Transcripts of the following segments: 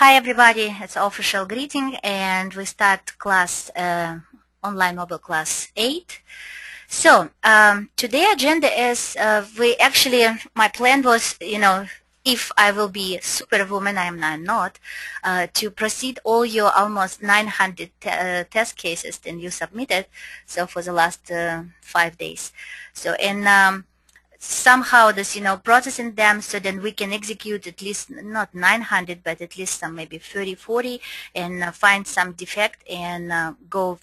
Hi everybody, it's official greeting and we start class, online mobile class 8. So today agenda is, my plan was, if I will be superwoman, I'm not, to proceed all your almost 900 test cases that you submitted, so for the last 5 days. So, and somehow this, processing them so then we can execute at least not 900 but at least some maybe 30, 40 and find some defect and go,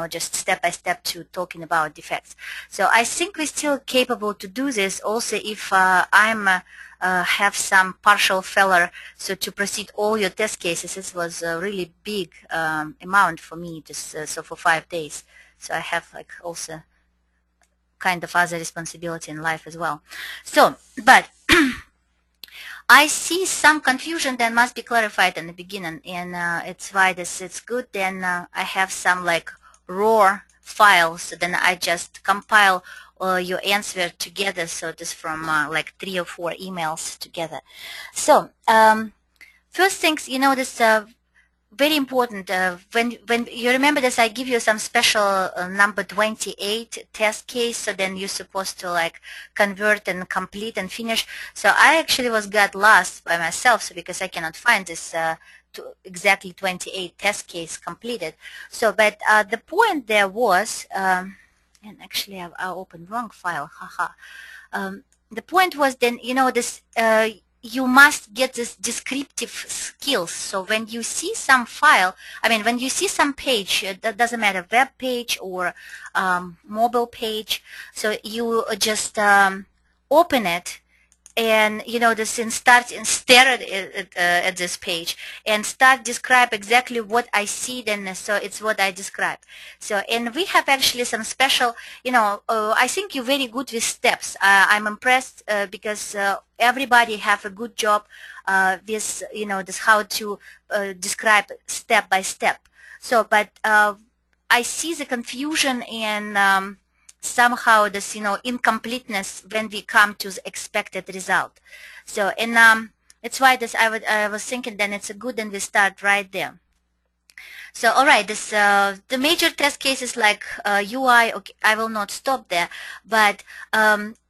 just step by step to talking about defects. So I think we're still capable to do this also if have some partial failure. So to proceed all your test cases, this was a really big amount for me, just so for 5 days. So I have like also kind of other responsibility in life as well. So, but I see some confusion that must be clarified in the beginning, and it's why it's good. Then I have some like raw files, so then I just compile your answer together. So this from like 3 or 4 emails together. So first things, this very important, when you remember this, I give you some special number 28 test case, so then you're supposed to like convert and complete and finish. So I actually got lost by myself, so because I cannot find this exactly 28 test case completed. So, but the point there was, and actually I opened wrong file, haha. The point was then, this you must get this descriptive skills. So when you see some file, when you see some page, that doesn't matter, web page or mobile page, so you just open it and stare at this page and start describe exactly what I see. Then so it's what I describe. So, and we have actually some special, I think you're very good with steps. I'm impressed because everybody have a good job with this how to describe step by step. So, but I see the confusion and somehow this incompleteness when we come to the expected result. So, and it's why this I was thinking then it's a good and we start right there. So all right, this the major test cases like UI. Okay, I will not stop there, but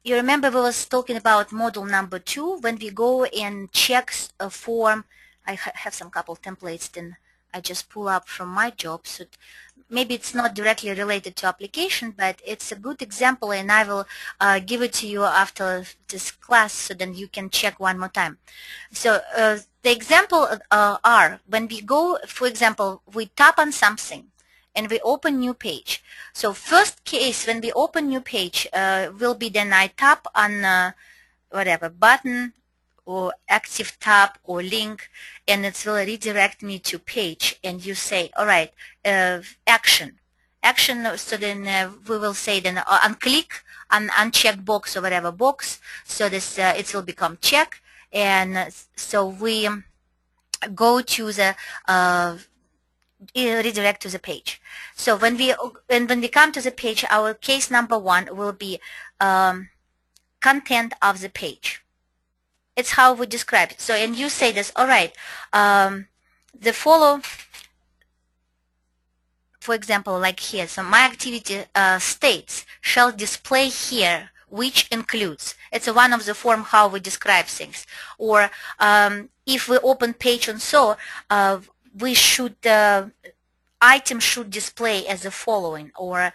you remember we was talking about module number 2 when we go and check a form. I have some couple templates then I just pull up from my job, so maybe it's not directly related to application, but it's a good example, and I will give it to you after this class so then you can check one more time. So the example are when we go, for example, we tap on something and we open new page. So first case when we open new page will be then I tap on whatever button or active tab or link, and it will redirect me to page, and you say, all right, action. So then we will say then unclick on uncheck box or whatever box, so this it will become check, and so we go to the redirect to the page. So when we come to the page, our case number 1 will be content of the page. It's how we describe it. So, and you say this, all right, the follow, for example, like here, so my activity states shall display here, which includes, it's one of the form how we describe things. Or if we open page and so, we should, item should display as the following, or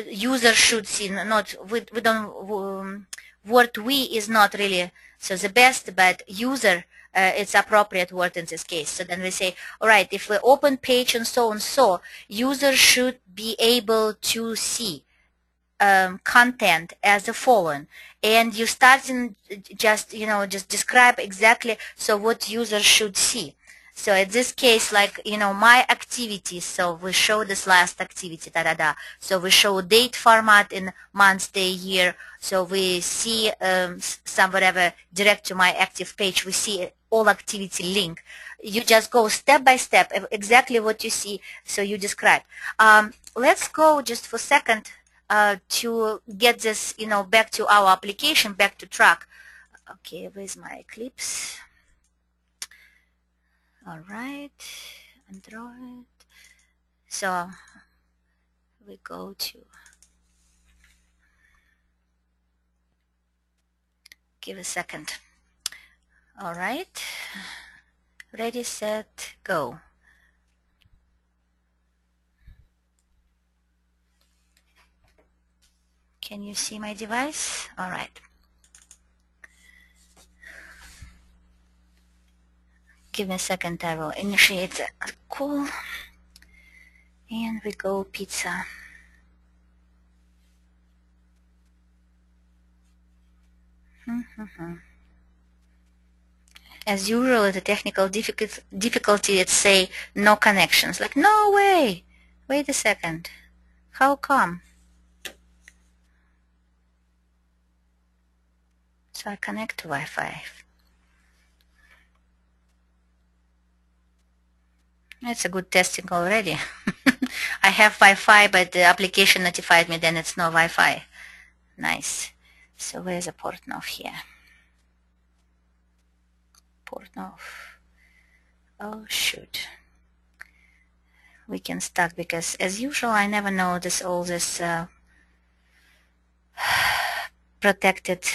user should see, not, we don't, word we is not really so the best, but user it's appropriate word in this case. So then we say, all right, if we open page and so, user should be able to see content as the following, and you start in just describe exactly so what user should see. So in this case, like, my activities, so we show this last activity, So we show date format in month, day, year. So we see some whatever direct to my active page. We see all activity link. You just go step by step, exactly what you see, so you describe. Let's go just for a second to get this, back to our application, back to track. Okay, where's my Eclipse? All right, Android. So we go to, give a second. All right, ready, set, go. Can you see my device? All right. Give me a second, I will initiate the call. And we go pizza. As usual, the technical difficulty, it's say no connections. Like, no way. Wait a second. How come? So I connect to Wi-Fi. It's a good testing already. I have Wi-Fi, but the application notified me then it's no Wi-Fi. Nice. So where's the Portnoy here? Portnoy. Oh, shoot. We can start because, as usual, I never know all this protected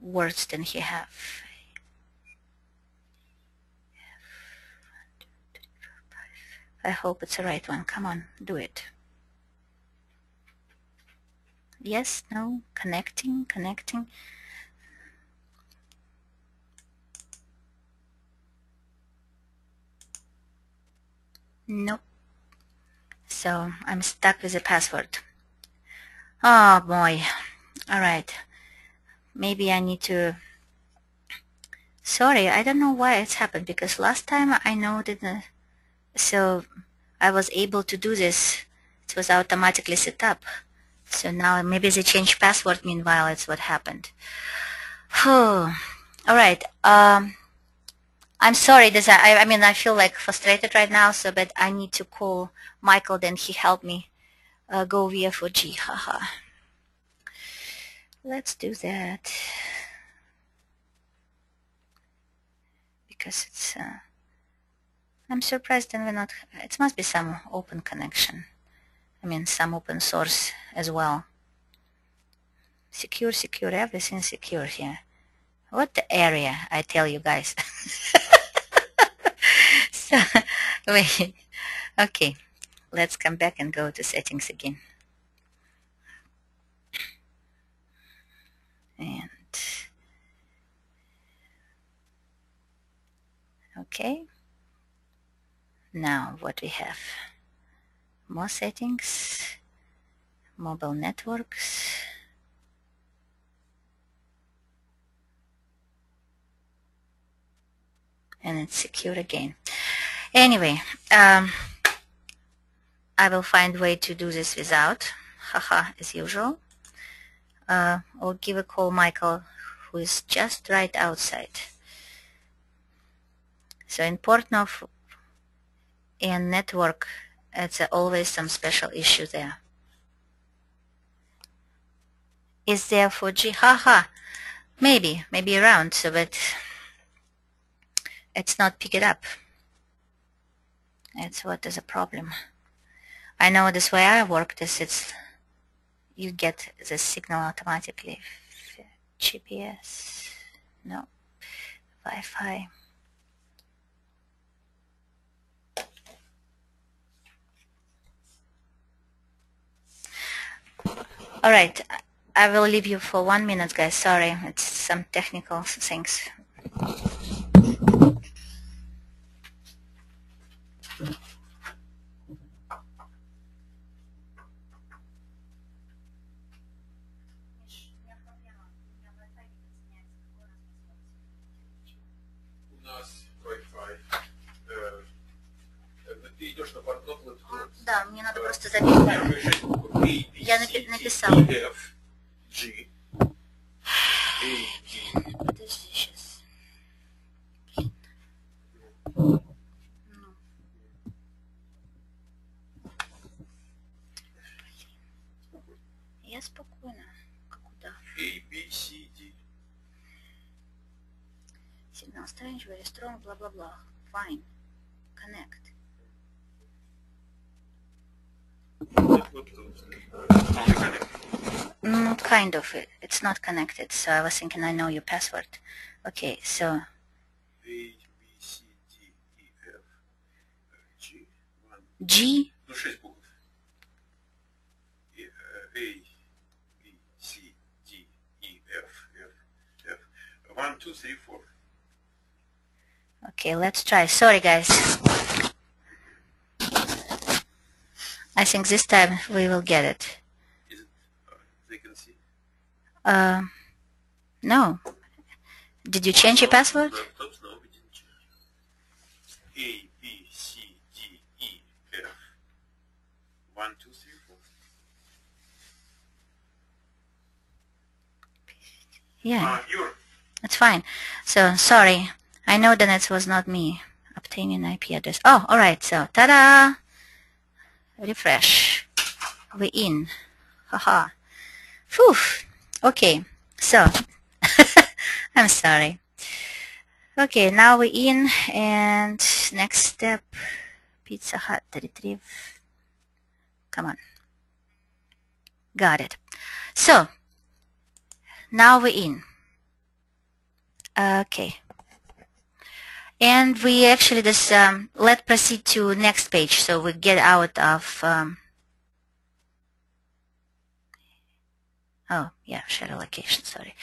words than he have. I hope it's the right one. Come on, do it. Yes, no, connecting. Nope. So I'm stuck with the password. Oh boy. All right. Maybe I need to. Sorry, I don't know why it's happened because last time I know that. So I was able to do this. It was automatically set up. So now maybe they changed password. Meanwhile, it's what happened. All right. I'm sorry. I mean, I feel like frustrated right now. So, but I need to call Michael. Then he helped me go via 4G. Haha. Let's do that because it's. I'm surprised that we're not. It must be some open connection. I mean, some open source as well. Secure. Everything's secure here. What the area? I tell you guys. So, wait. Okay. Let's come back and go to settings again. And okay. Now what we have? More settings, mobile networks. And it's secure again. Anyway, I will find a way to do this without. Haha, as usual. I'll give a call Michael, who is just right outside. So in Portnoy and network, it's always some special issue there. Is there 4G? Haha, maybe around, so but it's not pick it up. That's what is a problem. I know this way I work this, it's you get the signal automatically. GPS, no, Wi-Fi. All right, I will leave you for 1 minute, guys. Sorry, it's some technical things. Да, мне надо просто забить. Я написала. Подожди сейчас. Я спокойно. Куда? A, B, C, D. Signal strange, very strong, blah, blah, blah. fine. Connect. Kind of. It's not connected, so I was thinking I know your password. Okay, so A, B, C, D, E, F, G, 1. G. Ну, 6 букв. A, B, C, D, E, F. 1, 2, 3, 4. Okay, let's try. Sorry, guys. I think this time we will get it. Is it they can see? No. Did you change your password? Laptops, no, we didn't change. A, B, C, D, E, F. 1, 2, 3, 4. Yeah. That's fine. So, sorry. I know that it was not me. Obtaining IP address. Oh, alright. So, ta-da! Refresh. We're in. Haha. Phew. Okay. So, I'm sorry. Okay, now we're in, and next step, Pizza Hut, retrieve. Come on. Got it. So, now we're in. Okay. And we actually just, let's proceed to next page, so we get out of, oh, yeah, shadow location, sorry.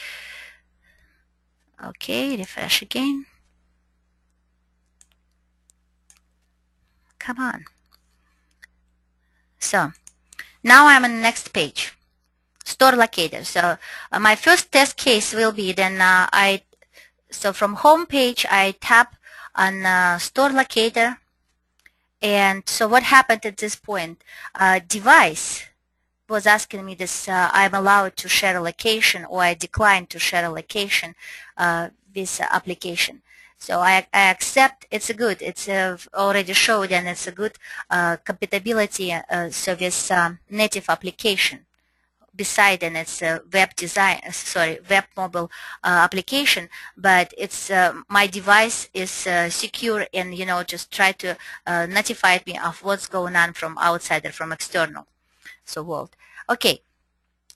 Okay, refresh again. Come on. So, now I'm on the next page. Store locator. So, my first test case will be then so from home page, I tap on store locator. And so what happened at this point? Device was asking me this, I'm allowed to share a location, or I decline to share a location with application. So I accept. It's a good. It's already showed, and it's a good compatibility with native application. Beside, and it's a web design, web mobile application, but it's my device is secure, and just try to notify me of what's going on from outside or from external world. Okay.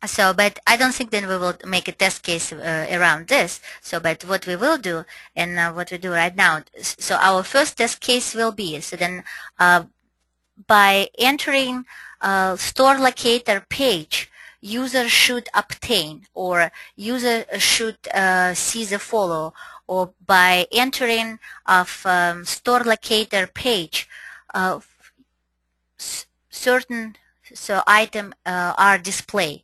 So, but I don't think then we will make a test case around this. So, but what we will do, and what we do right now, so our first test case will be, so then by entering store locator page, user should obtain, or user should see the follow, or by entering of store locator page, certain item are displayed.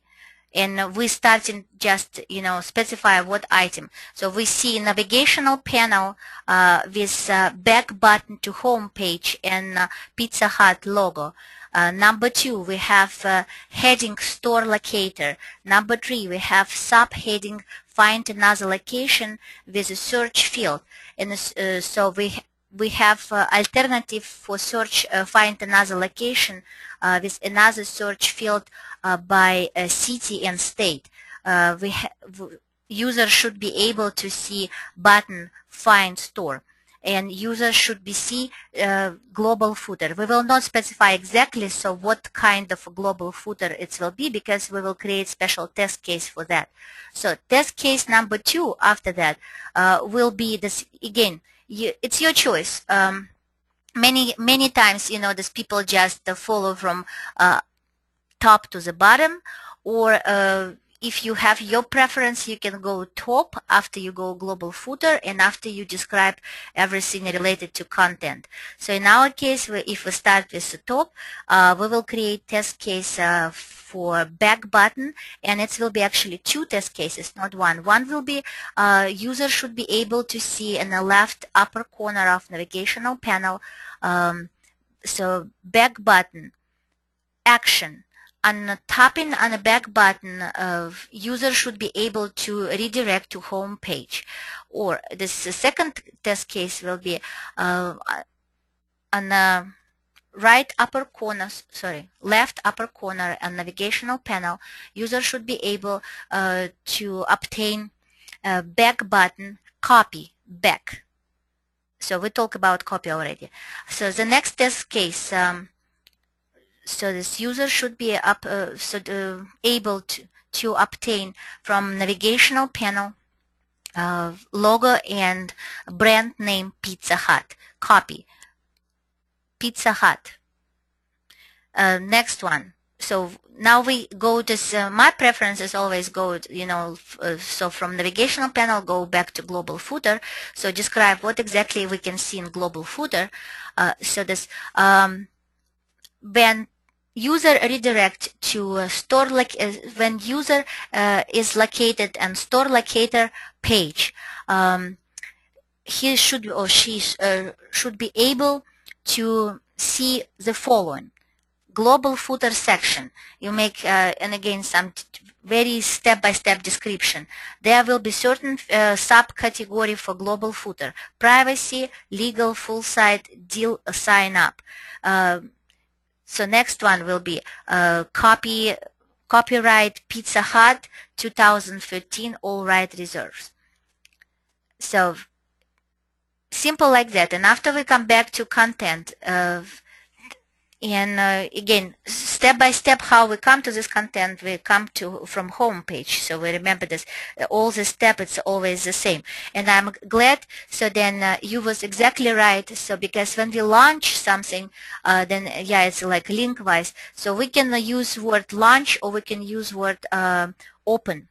And we starting just specify what item. So we see navigational panel with back button to home page and Pizza Hut logo. Number 2, we have heading store locator. Number 3, we have subheading find another location with a search field. And so we have alternative for search find another location with another search field by city and state. User should be able to see button find store, and user should be see global footer. We will not specify exactly so what kind of global footer it will be, because we will create special test case for that. So test case number 2 after that will be this again. It's your choice. Many times, these people just follow from top to the bottom, or if you have your preference, you can go top after you go global footer, and after you describe everything related to content. So in our case, if we start with the top, we will create test case for back button, and it will be actually 2 test cases, not one. One will be user should be able to see in the left upper corner of navigational panel, so back button action. On tapping on the back button, user should be able to redirect to home page. Or this second test case will be on the right upper corner, left upper corner and navigational panel, user should be able to obtain back button copy back. So we talk about copy already. So the next test case, so this user should be able to obtain from navigational panel logo and brand name Pizza Hut. Copy Pizza Hut. Next one. So now we go to, my preference is always go, so from navigational panel, go back to global footer. So describe what exactly we can see in global footer. So this, when user redirect to store, when user is located and store locator page, he should or she should be able to see the following. Global footer section. You make, and again, some very step-by-step description. There will be certain subcategory for global footer. Privacy, legal, full site, deal, sign up. So next one will be copyright Pizza Hut 2013, all right reserves. So simple like that. And after we come back to content, and again, step by step, how we come to this content, we come to from home page. So we remember this, all the step, it's always the same. And I'm glad, so then you was exactly right. So because when we launch something, then yeah, it's like link wise. So we can use word launch, or we can use word open.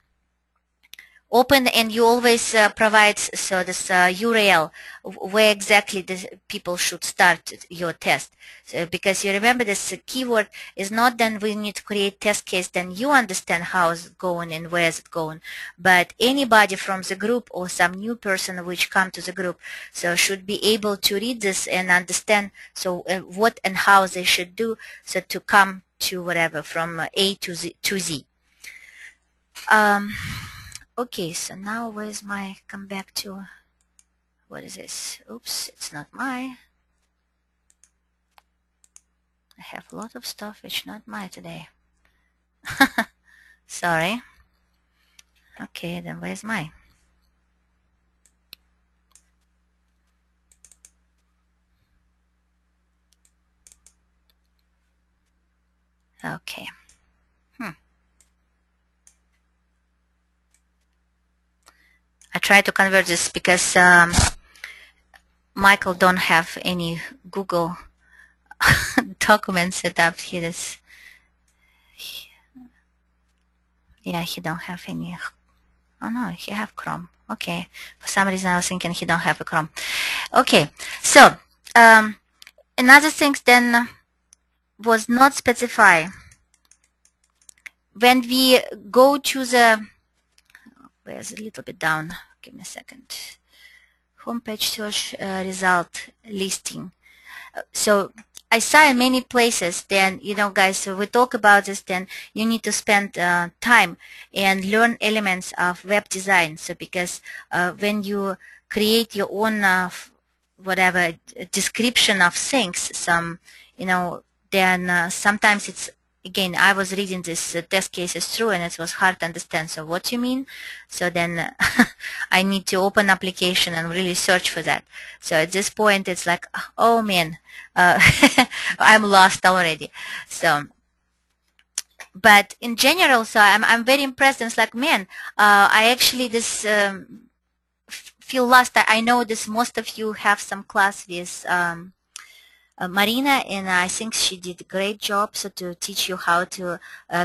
Open, and you always provide so this URL where exactly the people should start your test. So because you remember this keyword is not then we need to create test case, then you understand how it's going and where is it going, but anybody from the group or some new person which come to the group so should be able to read this and understand so what and how they should do so to come to whatever from A to Z. Okay, so now where's my, come back to, what is this? Oops, it's not my. I have a lot of stuff which not my today. Sorry. Okay, then where's my? Okay. I try to convert this because Michael don't have any Google documents set up. He don't have any. Oh no, he have Chrome. Okay, for some reason I was thinking he don't have a Chrome. Okay, so another thing then was not specify. When we go to the, where's a little bit down, give me a second, homepage search result listing. So I saw in many places then, guys, so we talk about this, then you need to spend time and learn elements of web design. So because when you create your own whatever description of things, some, then sometimes it's, again, I was reading this test cases through and it was hard to understand. So what you mean? So then I need to open application and really search for that. So at this point, it's like, oh man, I'm lost already. So, but in general, so I'm very impressed. And it's like, man, I actually feel lost. I know this. Most of you have some class with Marina, and I think she did a great job so to teach you how to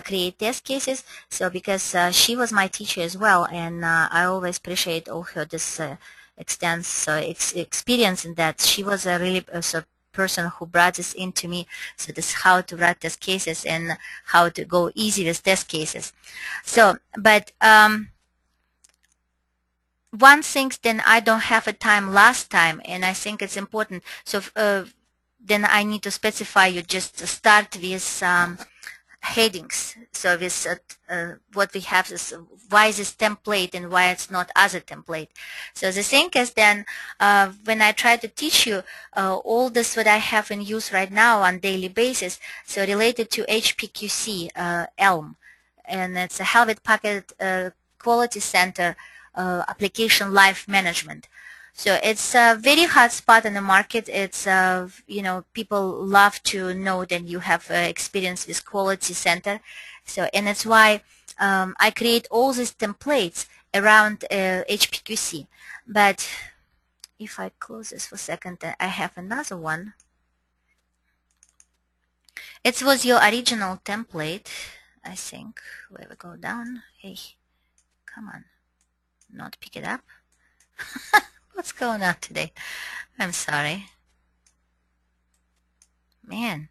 create test cases. So because she was my teacher as well, and I always appreciate all her this extensive experience in that. She was a really person who brought this into me, so this how to write test cases and how to go easy with test cases. So, but one thing then I don't have a time last time, and I think it's important. So then I need to specify you just start with headings. So with what we have is why this template and why it's not other template. So the thing is then when I try to teach you all this what I have in use right now on daily basis, so related to HPQC Elm, and it's a Hewlett Packard Quality Center application life management. So it's a very hot spot in the market. It's, people love to know that you have experience with quality center. So, and it's why I create all these templates around HPQC. But if I close this for a second, I have another one. It was your original template, I think. Where we go down. Hey, come on. Not pick it up. What's going on today? I'm sorry. Man.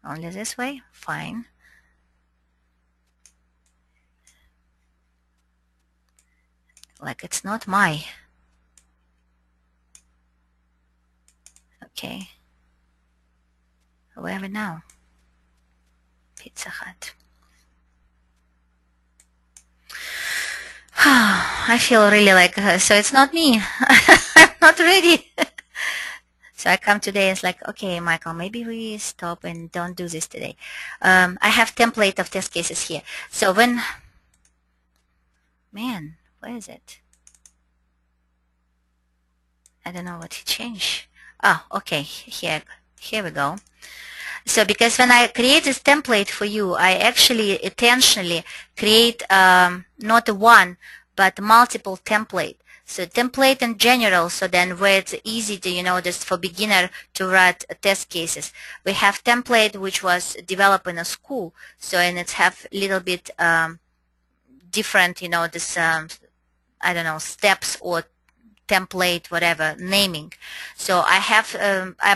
Only this way? Fine. Like it's not my. Okay. Where are we now? Pizza Hut. I feel really like, so it's not me. I'm not ready. So I come today, it's like, okay, Michael, maybe we stop and don't do this today. I have template of test cases here. So when, man, where is it? I don't know what he changed. Oh, okay, here we go. So because when I create this template for you, I actually intentionally create not one, but multiple template. So template in general, so then where it's easy to, just for beginner to write test cases. We have template which was developed in a school, so and it's have a little bit different, this, I don't know, steps or template, whatever, naming. So I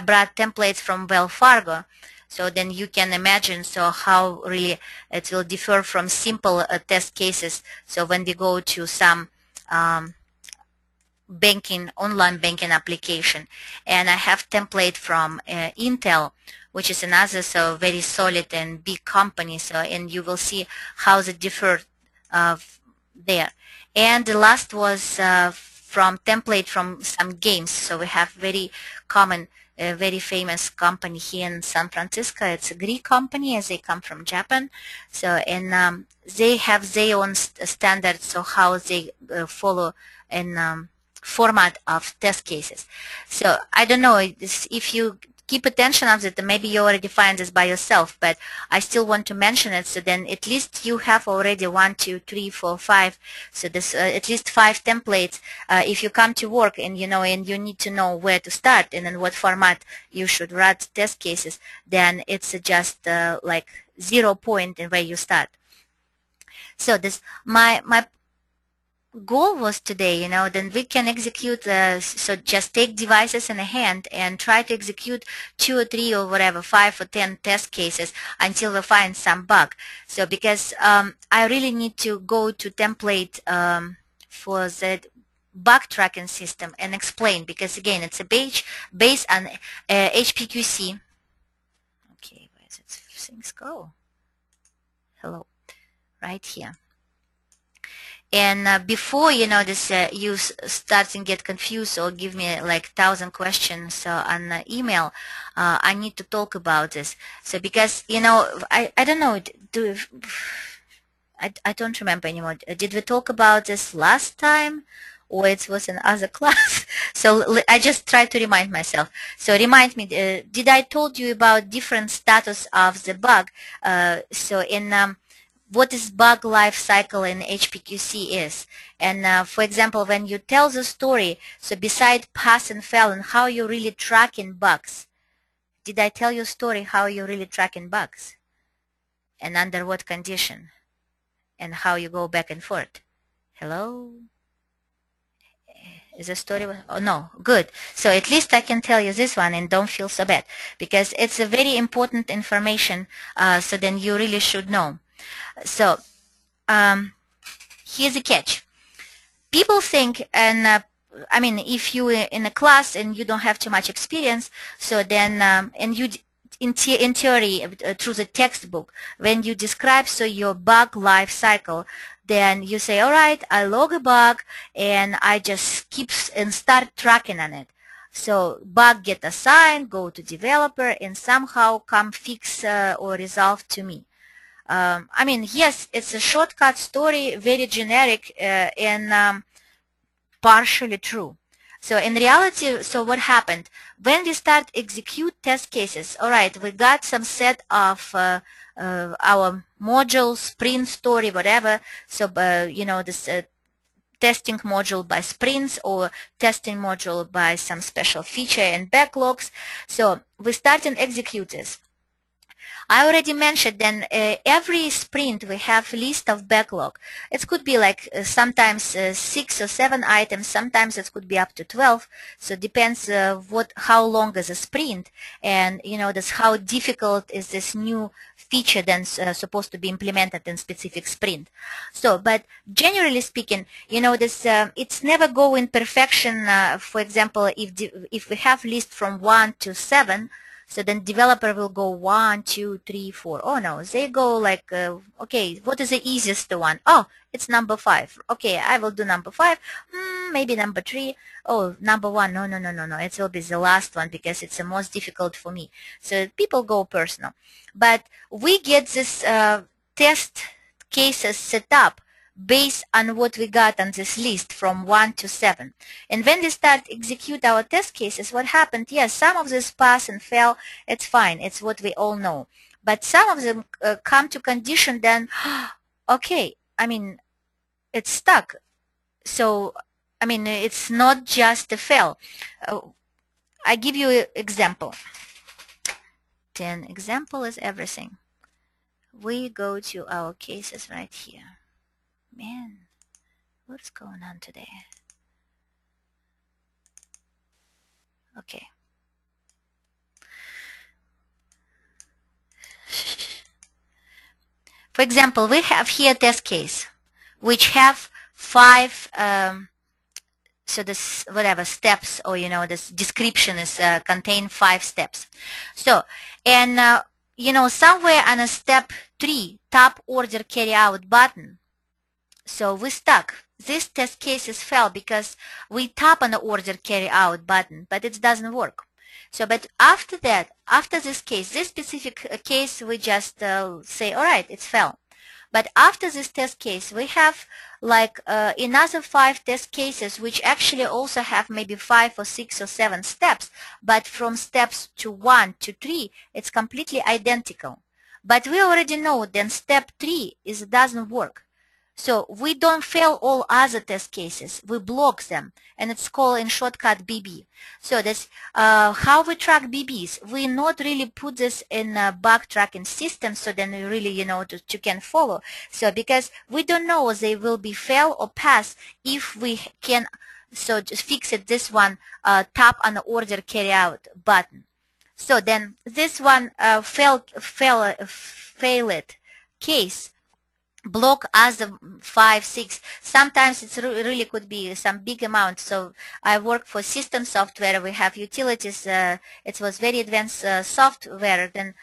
brought templates from Wells Fargo. So then you can imagine how really it will differ from simple test cases. So when we go to some online banking application, and I have template from Intel, which is another very solid and big company. So and you will see how they differ there. And the last was from template from some games. So we have very common, very famous company here in San Francisco. It's a Greek company as they come from Japan. So and they have their own standards, so how they follow and format of test cases. So I don't know if you keep attention of it, maybe you already find this by yourself, but I still want to mention it, so then at least you have already 1, 2, 3, 4, 5, so this at least 5 templates. If you come to work and and you need to know where to start and in what format you should write test cases, then it's just like 0 point in where you start. So this my goal was today, then we can execute, so just take devices in a hand and try to execute 2 or 3 or whatever, 5 or 10 test cases until we find some bug. So because I really need to go to template for the bug tracking system and explain, because again, it's a based on HPQC. Okay, where does things go? Hello, right here. And before this, you start and get confused or give me like 1,000 questions on email, I need to talk about this. So because I don't know, I don't remember anymore. Did we talk about this last time, or it was in other class? So I just try to remind myself. So remind me, did I told you about different status of the bug? So in what is bug life cycle in HPQC is. And for example, when you tell the story, so beside pass and fail and how you're really tracking bugs, did I tell you a story how you're really tracking bugs? And under what condition? And how you go back and forth? Hello? Is the story? Oh, no. Good. So at least I can tell you this one and don't feel so bad, because it's a very important information, so then you really should know. So here's the catch. People think, and I mean, if you in a class and you don't have too much experience, so then and you in theory through the textbook, when you describe your bug life cycle, then you say, all right, I log a bug and I just keep and start tracking on it. So bug get assigned, go to developer, and somehow come fix or resolve to me. I mean, yes, it's a shortcut story, very generic, and partially true. So in reality, so what happened? When we start execute test cases, all right, we got some set of our module, sprint story, whatever. So, you know, this testing module by sprints or testing module by some special feature and backlogs. So we start and execute this. I already mentioned then every sprint we have list of backlog. It could be like sometimes 6 or 7 items, sometimes it could be up to 12. So it depends how long is a sprint, and you know this how difficult is this new feature then supposed to be implemented in specific sprint. So, but generally speaking, you know this it's never go in perfection. For example, if we have list from 1 to 7. So then developer will go 1, 2, 3, 4. Oh no, they go like, okay, what is the easiest one? Oh, it's number 5. Okay, I will do number 5. Maybe number 3. Oh, number 1. No, no, no, no, no. It will be the last one because it's the most difficult for me. So people go personal. But we get this test cases set up based on what we got on this list from 1 to 7. And when we start execute our test cases, what happened? Yes, some of this pass and fail. It's fine. It's what we all know. But some of them come to condition then, okay, I mean, it's stuck. So, I mean, it's not just a fail. I give you an example. Then example is everything. We go to our cases right here. Man, what's going on today? Okay. For example, we have here test case, which have 5, so this whatever steps, or you know this description is contain 5 steps. So, and you know somewhere on a step 3, top order carry out button. So we stuck. This test case is failed because we tap on the order carry out button, but it doesn't work. So, but after that, after this case, this specific case, we just say, all right, it's failed. But after this test case, we have like another 5 test cases, which actually also have maybe 5 or 6 or 7 steps. But from steps to 1 to 3, it's completely identical. But we already know then step 3 doesn't work. So we don't fail all other test cases. We block them, and it's called in shortcut BB. So that's how we track BBs. We not really put this in a bug tracking system, so then we really, you know, you can follow. So because we don't know they will be fail or pass if we can, so just fix it. This one, tap on the order carry out button. So then this one failed case. Block as a 5, 6. Sometimes it's really could be some big amount. So I work for system software. We have utilities. It was very advanced software. Then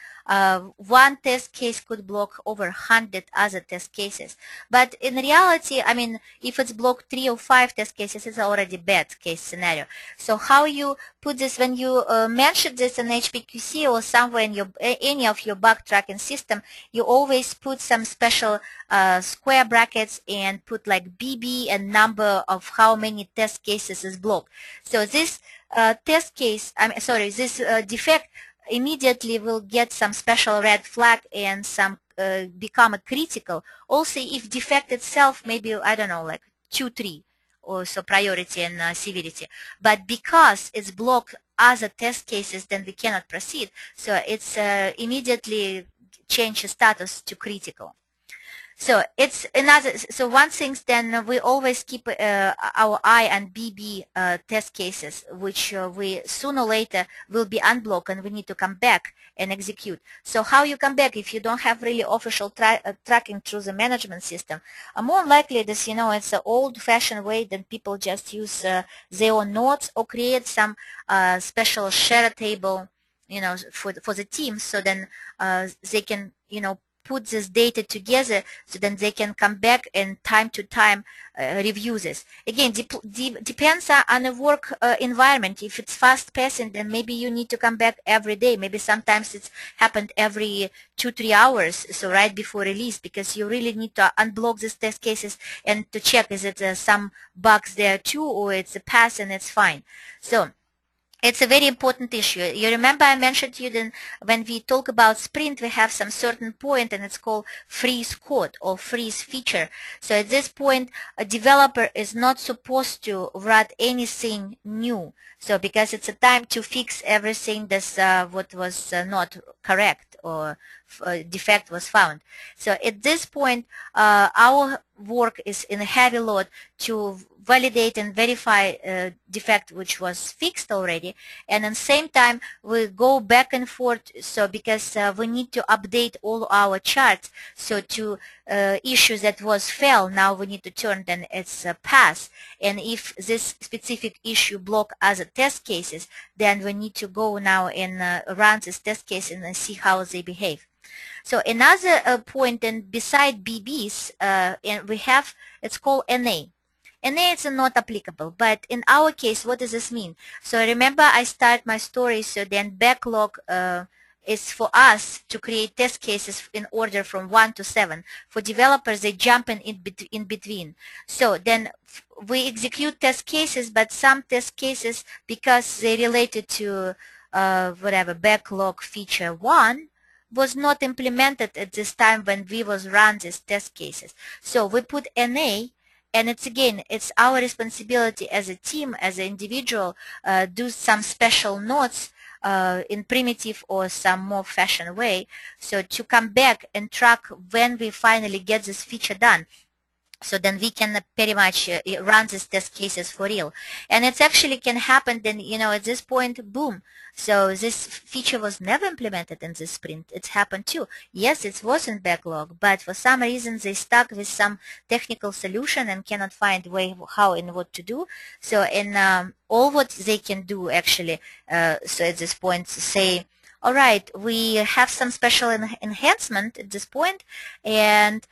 one test case could block over 100 other test cases. But in reality, I mean, if it's blocked 3 or 5 test cases, it's already bad case scenario. So how you put this when you mention this in HPQC or somewhere in your any of your bug tracking system, you always put some special square brackets and put like BB and number of how many test cases is blocked. So this test case, this defect immediately will get some special red flag and some become a critical. Also, if defect itself maybe, I don't know, like 2, 3, or so priority and severity. But because it's blocked other test cases, then we cannot proceed. So it's immediately change the status to critical. So it's another. So one thing, then we always keep our eye on BB test cases, which we sooner or later will be unblocked, and we need to come back and execute. So how you come back if you don't have really official tracking through the management system? More likely, this it's an old-fashioned way that people just use their own notes or create some special share table, for the team, so then they can put this data together so then they can come back and time to time review this. Again, depends on the work environment. If it's fast paced, then maybe you need to come back every day. Maybe sometimes it's happened every 2-3 hours, so right before release, because you really need to unblock these test cases and to check is it some bugs there too, or it's a pass and it's fine. So it's a very important issue. You remember I mentioned to you that when we talk about sprint, we have some certain point and it's called freeze code or freeze feature. So at this point, a developer is not supposed to write anything new. So because it's a time to fix everything that's what was not correct or defect was found. So at this point, our work is in a heavy load to validate and verify defect which was fixed already, and at the same time we go back and forth, so because we need to update all our charts, so to issues that was fail, now we need to turn then it's a pass, and if this specific issue block other test cases, then we need to go now and run this test case and see how they behave. So another point, and beside BBs, and we have, it's called NA. NA is not applicable, but in our case, what does this mean? So remember I start my story, so then backlog is for us to create test cases in order from 1 to 7. For developers, they jump in between. So then we execute test cases, but some test cases, because they related to whatever backlog feature 1, was not implemented at this time when we was run these test cases. So we put NA, and it's again, it's our responsibility as a team, as an individual, do some special notes in primitive or some more fashion way, so to come back and track when we finally get this feature done. So then we can pretty much run these test cases for real. And it actually can happen then, at this point, boom. So this feature was never implemented in this sprint. It happened too. Yes, it was in backlog, but for some reason they stuck with some technical solution and cannot find way how and what to do. So in all what they can do actually, so at this point say, all right, we have some special enhancement at this point, and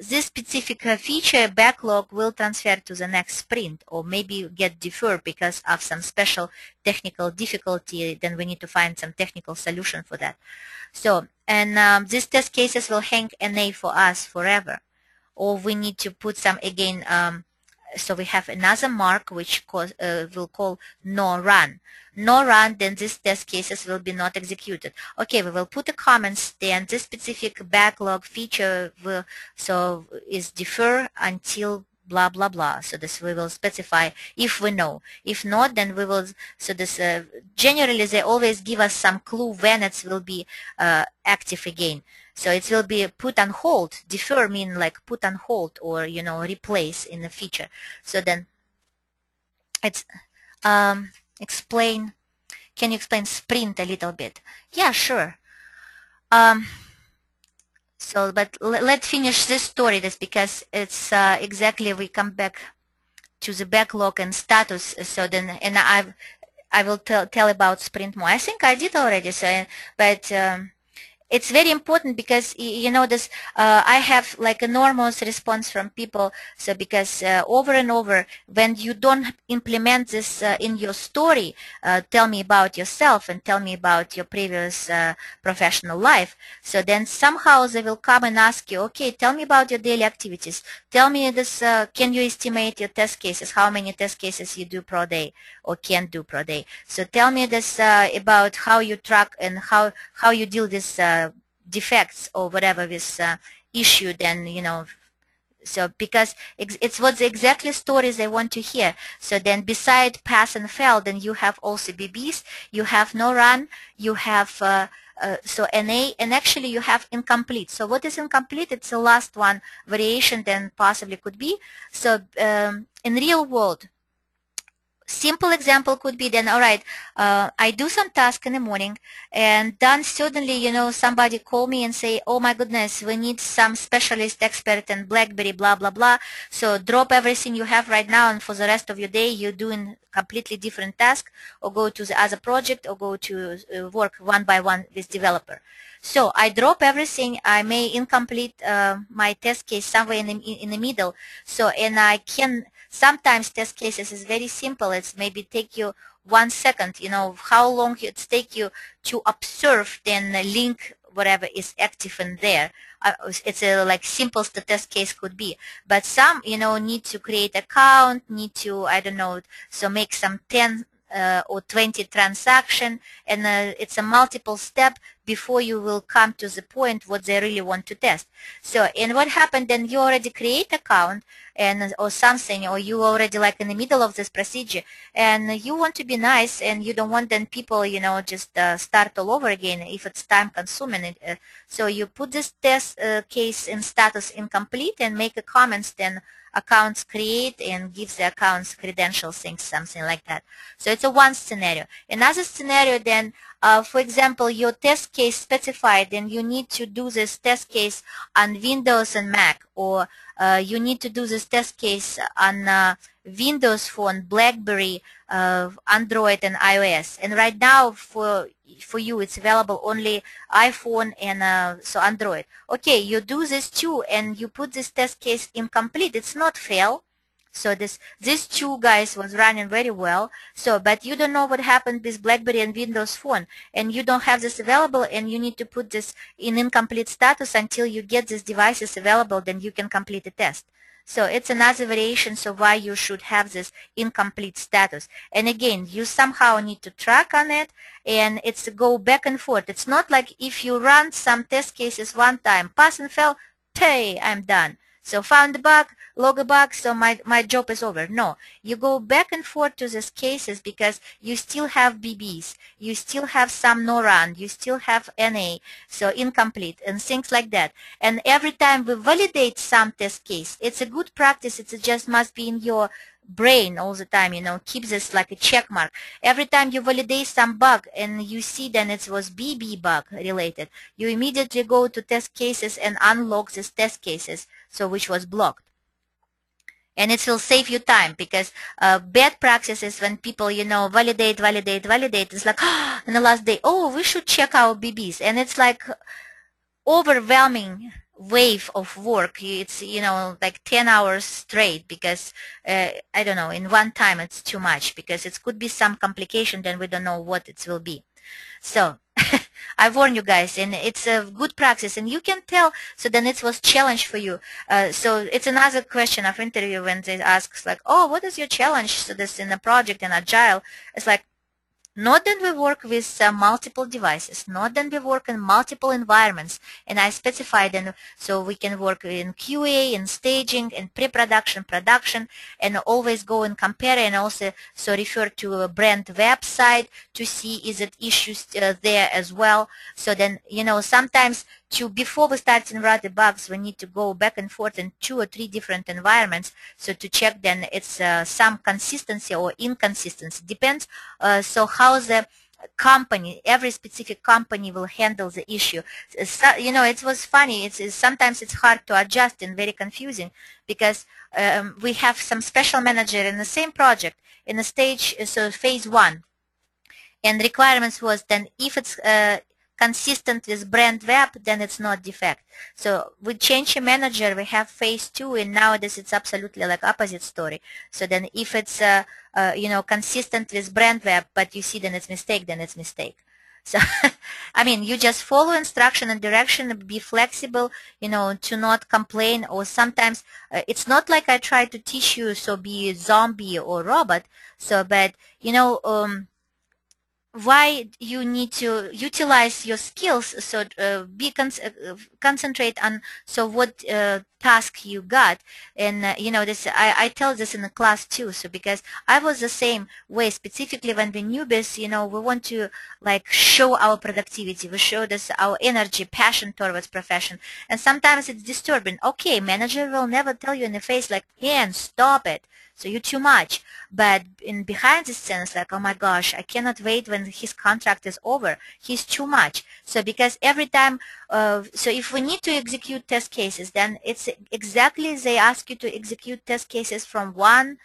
this specific feature backlog will transfer to the next sprint, or maybe get deferred because of some special technical difficulty. Then we need to find some technical solution for that. So, and these test cases will hang NA for us forever, or we need to put some again. So we have another mark which will call no run. No run, then these test cases will be not executed. Okay, we will put a comment, then this specific backlog feature will, so is defer until blah blah blah. So this we will specify if we know. If not, then we will, so this generally they always give us some clue when it will be active again. So it will be put on hold. Defer mean like put on hold or replace in the feature. So then it's explain. Can you explain sprint a little bit? Yeah, sure. So, but let's finish this story, this because it's exactly we come back to the backlog and status. So then, and I will tell about sprint more. I think I did already. So, but it's very important because this I have like enormous response from people. So because over and over, when you don't implement this in your story, tell me about yourself and tell me about your previous professional life. So then somehow they will come and ask you, okay, tell me about your daily activities. Tell me this, can you estimate your test cases, how many test cases you do per day or can do per day. So tell me this about how you track and how you deal with defects or whatever with issue, then so because it's what's exactly stories they want to hear. So then beside pass and fail, then you have also BBs, you have no run, you have so NA, and actually you have incomplete. So what is incomplete? It's the last one variation then possibly could be. So in real world, simple example could be then, all right, I do some task in the morning, and then suddenly, somebody call me and say, oh my goodness, we need some specialist expert in BlackBerry, blah, blah, blah. So drop everything you have right now, and for the rest of your day, you're doing completely different task, or go to the other project, or go to work one by one with developer. So I drop everything. I may incomplete my test case somewhere in the middle. So, and I can, sometimes test cases is very simple. It's maybe take you 1 second, how long it take you to observe, then link whatever is active in there. It's a like simplest the test case could be. But some, need to create account, need to, I don't know, so make some 10 or 20 transaction, and it's a multiple step before you will come to the point what they really want to test. So, and what happened then, you already create account and or something, or you already like in the middle of this procedure, and you want to be nice, and you don't want then people, just start all over again if it's time consuming. So you put this test case in status incomplete and make a comments, then accounts create and gives the accounts credentials, things, something like that. So it's a one scenario. Another scenario then, for example, your test case specified, and you need to do this test case on Windows and Mac, or you need to do this test case on Windows Phone, BlackBerry, Android, and iOS. And right now for you it's available only iPhone and so Android. Okay, you do this too, and you put this test case incomplete. It's not fail. So these two guys was running very well. So, but you don't know what happened with BlackBerry and Windows Phone, and you don't have this available, and you need to put this in incomplete status until you get these devices available. Then you can complete the test. So it's another variation of why you should have this incomplete status. And again, you somehow need to track on it, and it's go back and forth. It's not like if you run some test cases one time, pass and fail, hey, I'm done. So found the bug, log a bug, so my job is over. No, you go back and forth to these cases because you still have BBs, you still have some no run, you still have NA, so incomplete and things like that. And every time we validate some test case, it's a good practice. It just must be in your brain all the time, keep this like a check mark. Every time you validate some bug and you see then it was BB bug related, you immediately go to test cases and unlock these test cases, so which was blocked. And it will save you time, because bad practice is when people, validate. It's like, in the last day, oh, we should check our BBs. And it's like overwhelming wave of work. It's, like 10 hours straight, because, I don't know, in one time it's too much, because it could be some complication, then we don't know what it will be. So I warn you guys, and it's a good practice, and you can tell. So then it was challenge for you. So it's another question of interview when they ask like, oh, what is your challenge? So this in a project in Agile, it's like, not that we work with multiple devices, not that we work in multiple environments, and I specified them so we can work in QA, in staging, in pre-production, production, and always go and compare, and also so refer to a brand website to see is it issues there as well. So then, sometimes before we start to write the bugs, we need to go back and forth in 2 or 3 different environments, so to check then it's some consistency or inconsistency, depends. So how the company, every specific company will handle the issue. So, it was funny. Sometimes it's hard to adjust and very confusing, because we have some special manager in the same project in the stage, so phase 1. And requirements was then if it's consistent with brand web, then it's not defect. So we change a manager, we have phase 2, and nowadays it's absolutely like opposite story. So then if it's consistent with brand web, but you see then it's mistake, then it's mistake. So I mean, you just follow instruction and direction, be flexible, to not complain. Or sometimes it's not like I try to teach you so be a zombie or robot. So but why you need to utilize your skills, so concentrate on so what task you got. And this I tell this in the class too, so because I was the same way, specifically when we newbies, we want to like show our productivity, we show this our energy, passion towards profession, and sometimes it's disturbing. Okay, manager will never tell you in the face like, Ian, stop it, so you're too much. But in behind the scenes, like, oh my gosh, I cannot wait when his contract is over. He's too much. So because every time, so if we need to execute test cases, then it's exactly they ask you to execute test cases from 1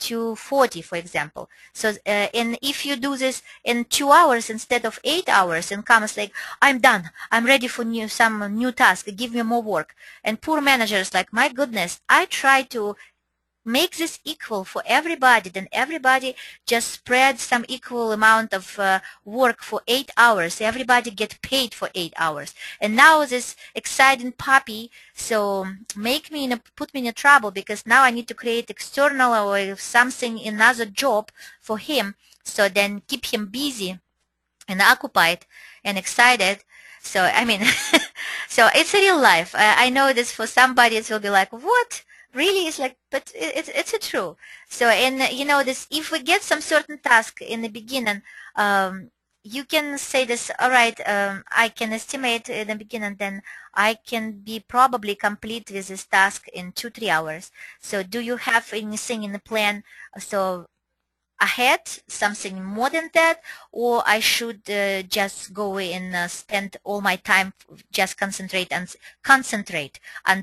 to 40, for example. So, and if you do this in 2 hours instead of 8 hours, and comes like, I'm done, I'm ready for some new task, give me more work. And poor managers like, my goodness, I try to make this equal for everybody, then everybody just spread some equal amount of work for 8 hours. Everybody get paid for 8 hours. And now this exciting puppy, so put me in a trouble, because now I need to create external or something, another job for him, so then keep him busy and occupied and excited. So, I mean, so it's a real life. I know this for somebody, it will be like, what? Really? It's like, but it's a true. So, and this, if we get some certain task in the beginning, you can say this, all right, I can estimate in the beginning, then I can be probably complete with this task in 2-3 hours. So do you have anything in the plan? So ahead, something more than that, or I should just go and spend all my time, just concentrate on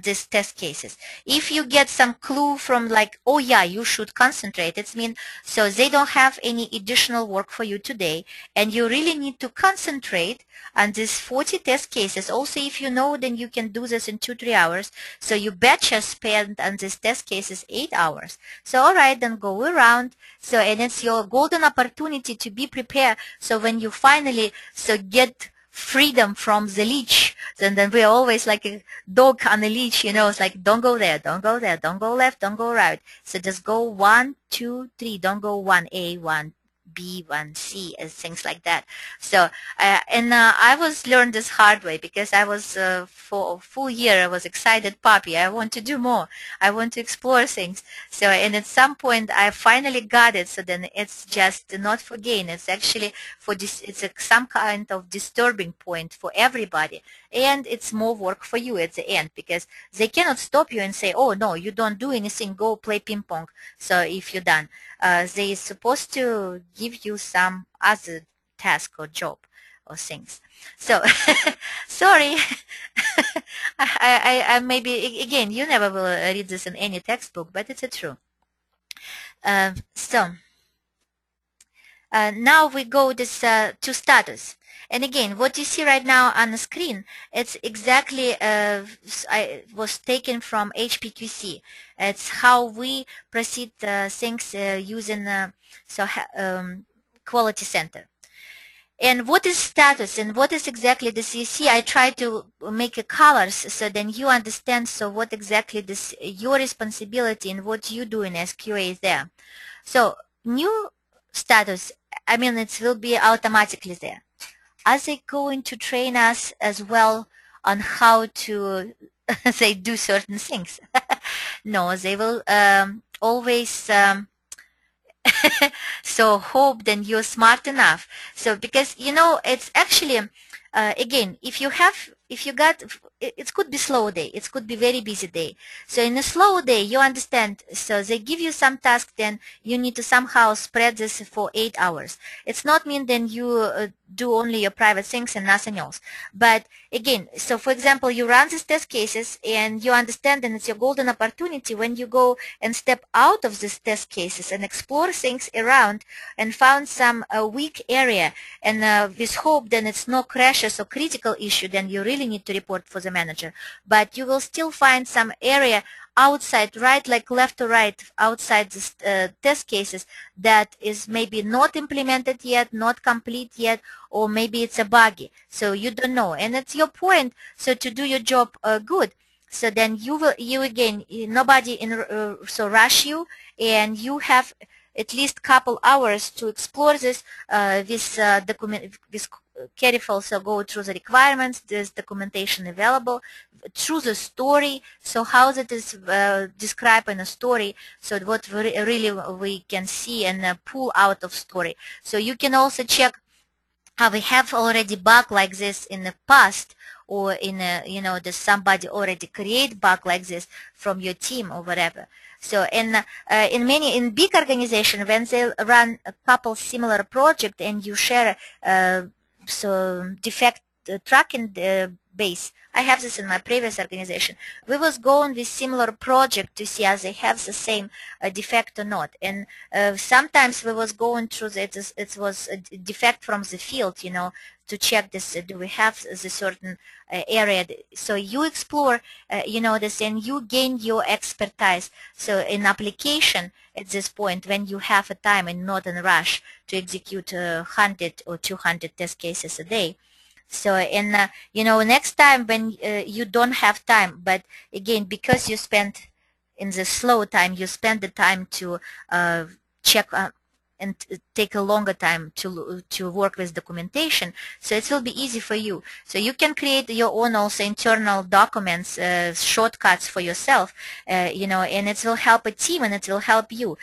these test cases. If you get some clue from like, oh yeah, you should concentrate, it's mean so they don't have any additional work for you today, and you really need to concentrate on these 40 test cases. Also, if you know, then you can do this in 2-3 hours. So you betcha spend on these test cases 8 hours. So all right, then go around. So, and it's your golden opportunity to be prepared. So when you finally get freedom from the leash, then we're always like a dog on a leash, it's like, don't go there, don't go there, don't go left, don't go right. So just go 1, 2, 3, don't go 1A, 1B, 1C, and things like that. So, I was learned this hard way, because I was, for a full year, I was excited puppy. I want to do more. I want to explore things. So, and at some point, I finally got it. So then it's just not for gain. It's actually for this, it's some kind of disturbing point for everybody. And it's more work for you at the end, because they cannot stop you and say, oh, no, you don't do anything, go play ping pong. So if you're done, they're supposed to give you some other task or job or things. So, sorry. I maybe, again, you never will read this in any textbook, but it's true. Now we go this to status. And again, what you see right now on the screen, it's exactly was taken from HPQC. It's how we proceed things using quality center. And what is status, and what is exactly this? You see, I try to make a colors so then you understand. So what exactly this your responsibility and what you do in SQA is there. So new status, I mean, it will be automatically there. Are they going to train us as well on how to they do certain things? No, they will always so hope then you're smart enough. So because it's actually again, if you got, it could be slow day, it could be very busy day. So in a slow day, you understand, so they give you some task, then you need to somehow spread this for 8 hours. It's not mean then you do only your private things and nothing else. But again, so for example, you run these test cases and you understand, and it's your golden opportunity when you go and step out of these test cases and explore things around and found some weak area, and with hope then it's no crashes or critical issue, then you really need to report for the manager. But you will still find some area outside, right, like left or right, outside the test cases that is maybe not implemented yet, not complete yet, or maybe it's a buggy. So you don't know, and it's your point. So to do your job good, so then you again, nobody so rush you, and you have at least couple hours to explore this document with careful. So go through the requirements, there's documentation available, through the story, so how that is described in a story, so what really we can see and pull out of story. So you can also check how we have already bug like this in the past, or in does somebody already create bug like this from your team or whatever. So in big organization, when they run a couple similar project and you share so defect tracking base. I have this in my previous organization. We was going with similar project to see as they have the same defect or not. And sometimes we was going through it was a defect from the field, you know, to check this, do we have the certain area. So you explore, you know, this, and you gain your expertise. So in application at this point, when you have a time and not in a rush to execute 100 or 200 test cases a day. So, and you know, next time when you don't have time, but again, because you spend in the slow time, you spend the time to check and take a longer time to work with documentation, so it will be easy for you. So you can create your own also internal documents, shortcuts for yourself, you know, and it will help a team and it will help you.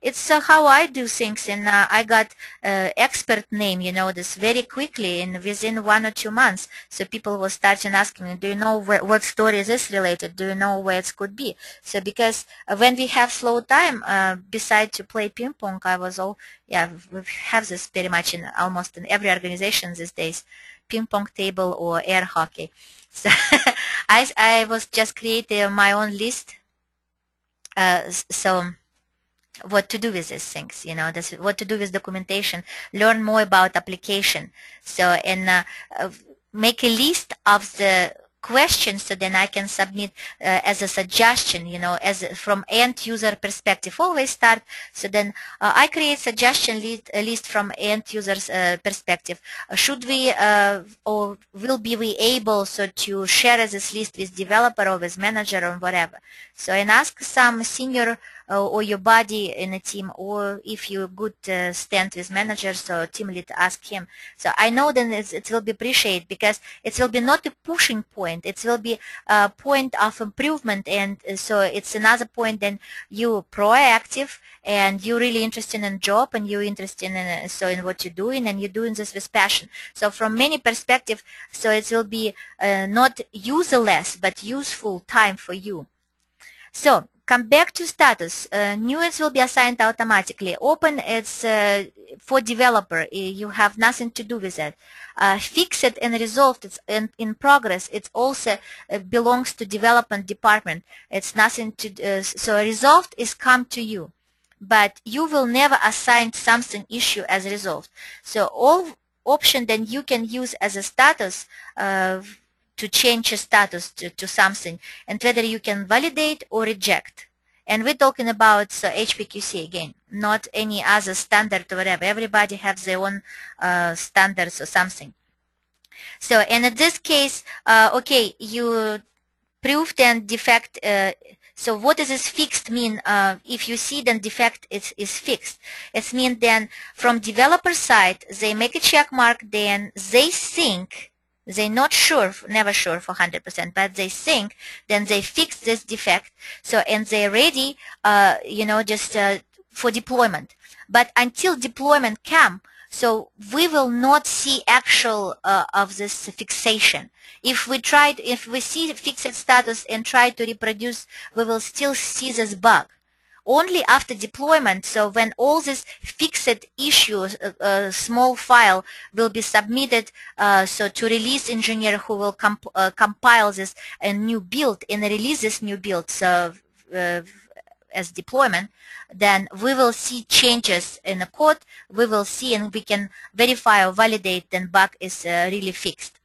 It's how I do things, and I got expert name, you know, this very quickly and within 1 or 2 months. So people will start and asking me, do you know what story is this related? Do you know where it could be? So because when we have slow time, beside to play ping pong, I was all, yeah, we have this very much in almost in every organization these days, ping pong table or air hockey. So I was just creating my own list. So what to do with these things, you know, this, what to do with documentation, learn more about application. So, and make a list of the questions, so then I can submit as a suggestion, you know, as from end user perspective. Always start. So then I create suggestion list from end user's perspective. Should we or will be we able so to share this list with developer or with manager or whatever? So, and ask some senior or your buddy in a team, or if you good stand with managers or team lead, ask him. So I know then it will be appreciated, because it will be not a pushing point, it will be a point of improvement, and so it's another point. Then you proactive and you're really interested in job, and you're interested in so in what you're doing, and you're doing this with passion. So from many perspective, so it will be not userless but useful time for you. So come back to status. Newest will be assigned automatically. Open, it's for developer. You have nothing to do with it. Fixed and resolved, it's in progress. It also belongs to development department. It's nothing to so resolved is come to you, but you will never assign something issue as resolved. So all option then you can use as a status to change a status to something, and whether you can validate or reject. And we're talking about HPQC again, not any other standard or whatever. Everybody has their own standards or something. So, and in this case, okay, you proved and defect. So what does this fixed mean? If you see then defect is fixed, it means then from developer side, they make a check mark, then they think, they're not sure, never sure for 100%, but they think, then they fix this defect. So, and they're ready, you know, just for deployment. But until deployment come, so we will not see actual of this fixation. If we see fixed status and try to reproduce, we will still see this bug. Only after deployment, so when all these fixed issues, small file will be submitted, so to release engineer who will compile this new build and release this new build, so as deployment, then we will see changes in the code, we will see, and we can verify or validate then bug is really fixed.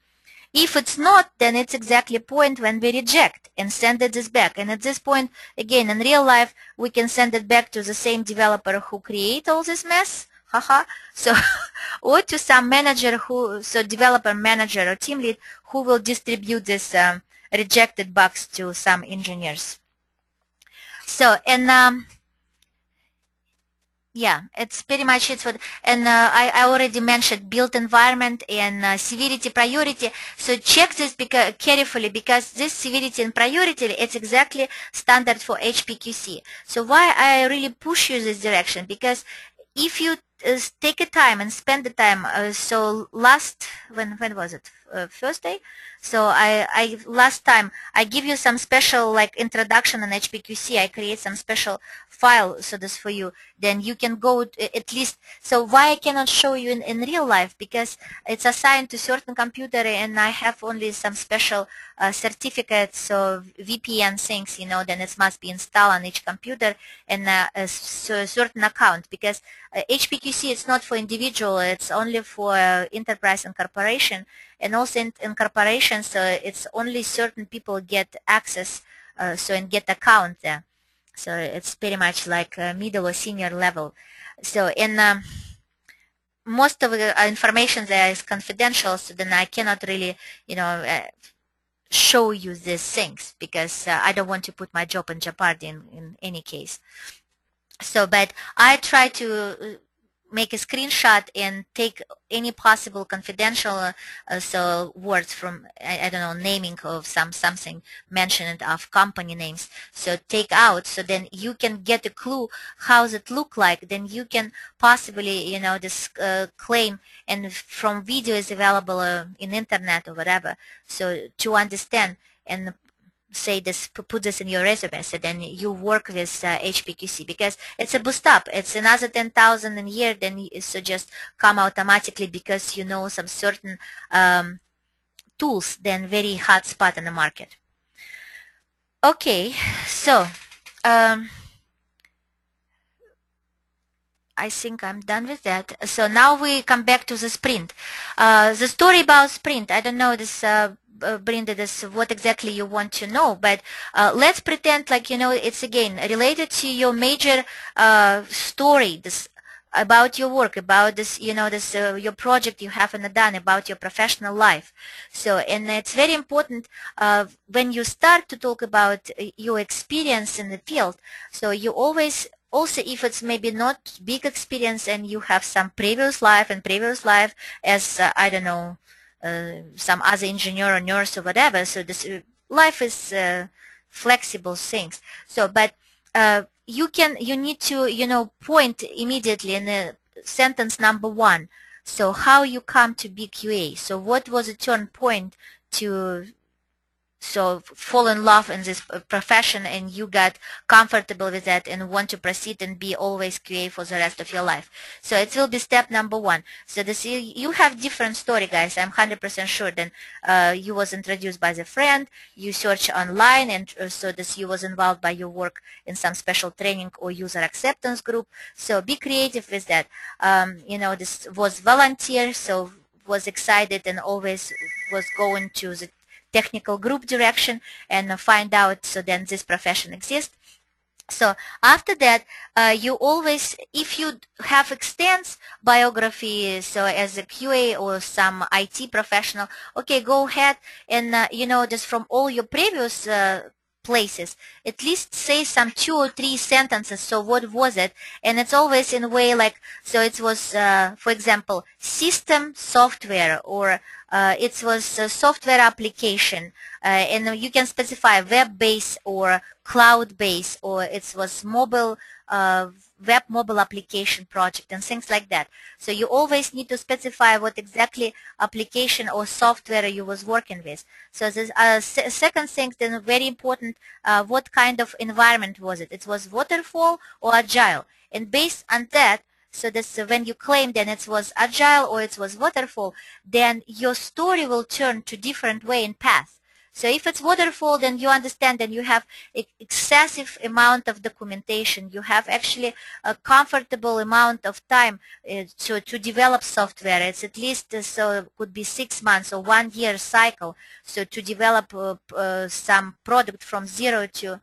If it's not, then it's exactly a point when we reject and send this back. And at this point, again, in real life, we can send it back to the same developer who create all this mess, haha. So, or to some manager who, so developer manager or team lead who will distribute this rejected bugs to some engineers. So, and yeah, it's pretty much it. And I already mentioned build environment and severity priority. So check this carefully, because this severity and priority, it's exactly standard for HPQC. So why I really push you this direction? Because if you take a time and spend the time. So last, when was it? Thursday. So I last time I give you some special like introduction on HPQC. I create some special file so this for you. Then you can go at least. So why I cannot show you in real life? Because it's assigned to certain computer and I have only some special certificates, so VPN things, you know, then it must be installed on each computer and a certain account, because HPQC is not for individual, it's only for enterprise and corporation, and also in corporations it's only certain people get access so and get account there. So it's pretty much like middle or senior level. So in most of the information there is confidential, so then I cannot really, you know, show you these things because I don't want to put my job in jeopardy in any case. So, but I try to make a screenshot and take any possible confidential so words from I don't know, naming of something mentioned of company names, so take out, so then you can get a clue how it look like. Then you can possibly, you know, this claim, and from video is available in internet or whatever, so to understand and say this, put this in your resume, so then you work with HPQC, because it's a boost up, it's another 10,000 a year, then so just come automatically because you know some certain tools, then very hot spot in the market. Okay, so I think I'm done with that. So now we come back to the sprint. The story about sprint, I don't know this Brenda, this what exactly you want to know, but let's pretend like, you know, it's again related to your major story, this about your work, about this, you know, this your project you haven't done, about your professional life. So, and it's very important when you start to talk about your experience in the field, so you always, also if it's maybe not big experience and you have some previous life as I don't know, some other engineer or nurse or whatever, so this life is flexible things. So but you need to, you know, point immediately in the sentence number one, so how you come to be QA, so what was a turn point to so fall in love in this profession and you got comfortable with that and want to proceed and be always QA for the rest of your life. So it will be step number one. So this, you have different story, guys. I'm 100% sure. Then you was introduced by the friend, you search online, and so this you was involved by your work in some special training or user acceptance group. So be creative with that. You know, this was volunteer, so was excited and always was going to the technical group direction and find out, so then this profession exists. So after that, you always, if you have extensive biography, so as a QA or some IT professional, okay, go ahead and, you know, just from all your previous places, at least say some 2 or 3 sentences, so what was it? And it's always in a way like, so it was, for example, system software, or it was a software application, and you can specify web-based or cloud-based, or it was mobile, web mobile application project and things like that. So you always need to specify what exactly application or software you was working with. So this second thing, then very important, what kind of environment was it? It was waterfall or agile, and based on that, so this when you claim then it was agile or it was waterfall, then your story will turn to different way and path. So if it's waterfall, then you understand that you have excessive amount of documentation. You have actually a comfortable amount of time to develop software. It's at least, so it could be 6 months or 1 year cycle. So to develop some product from zero to,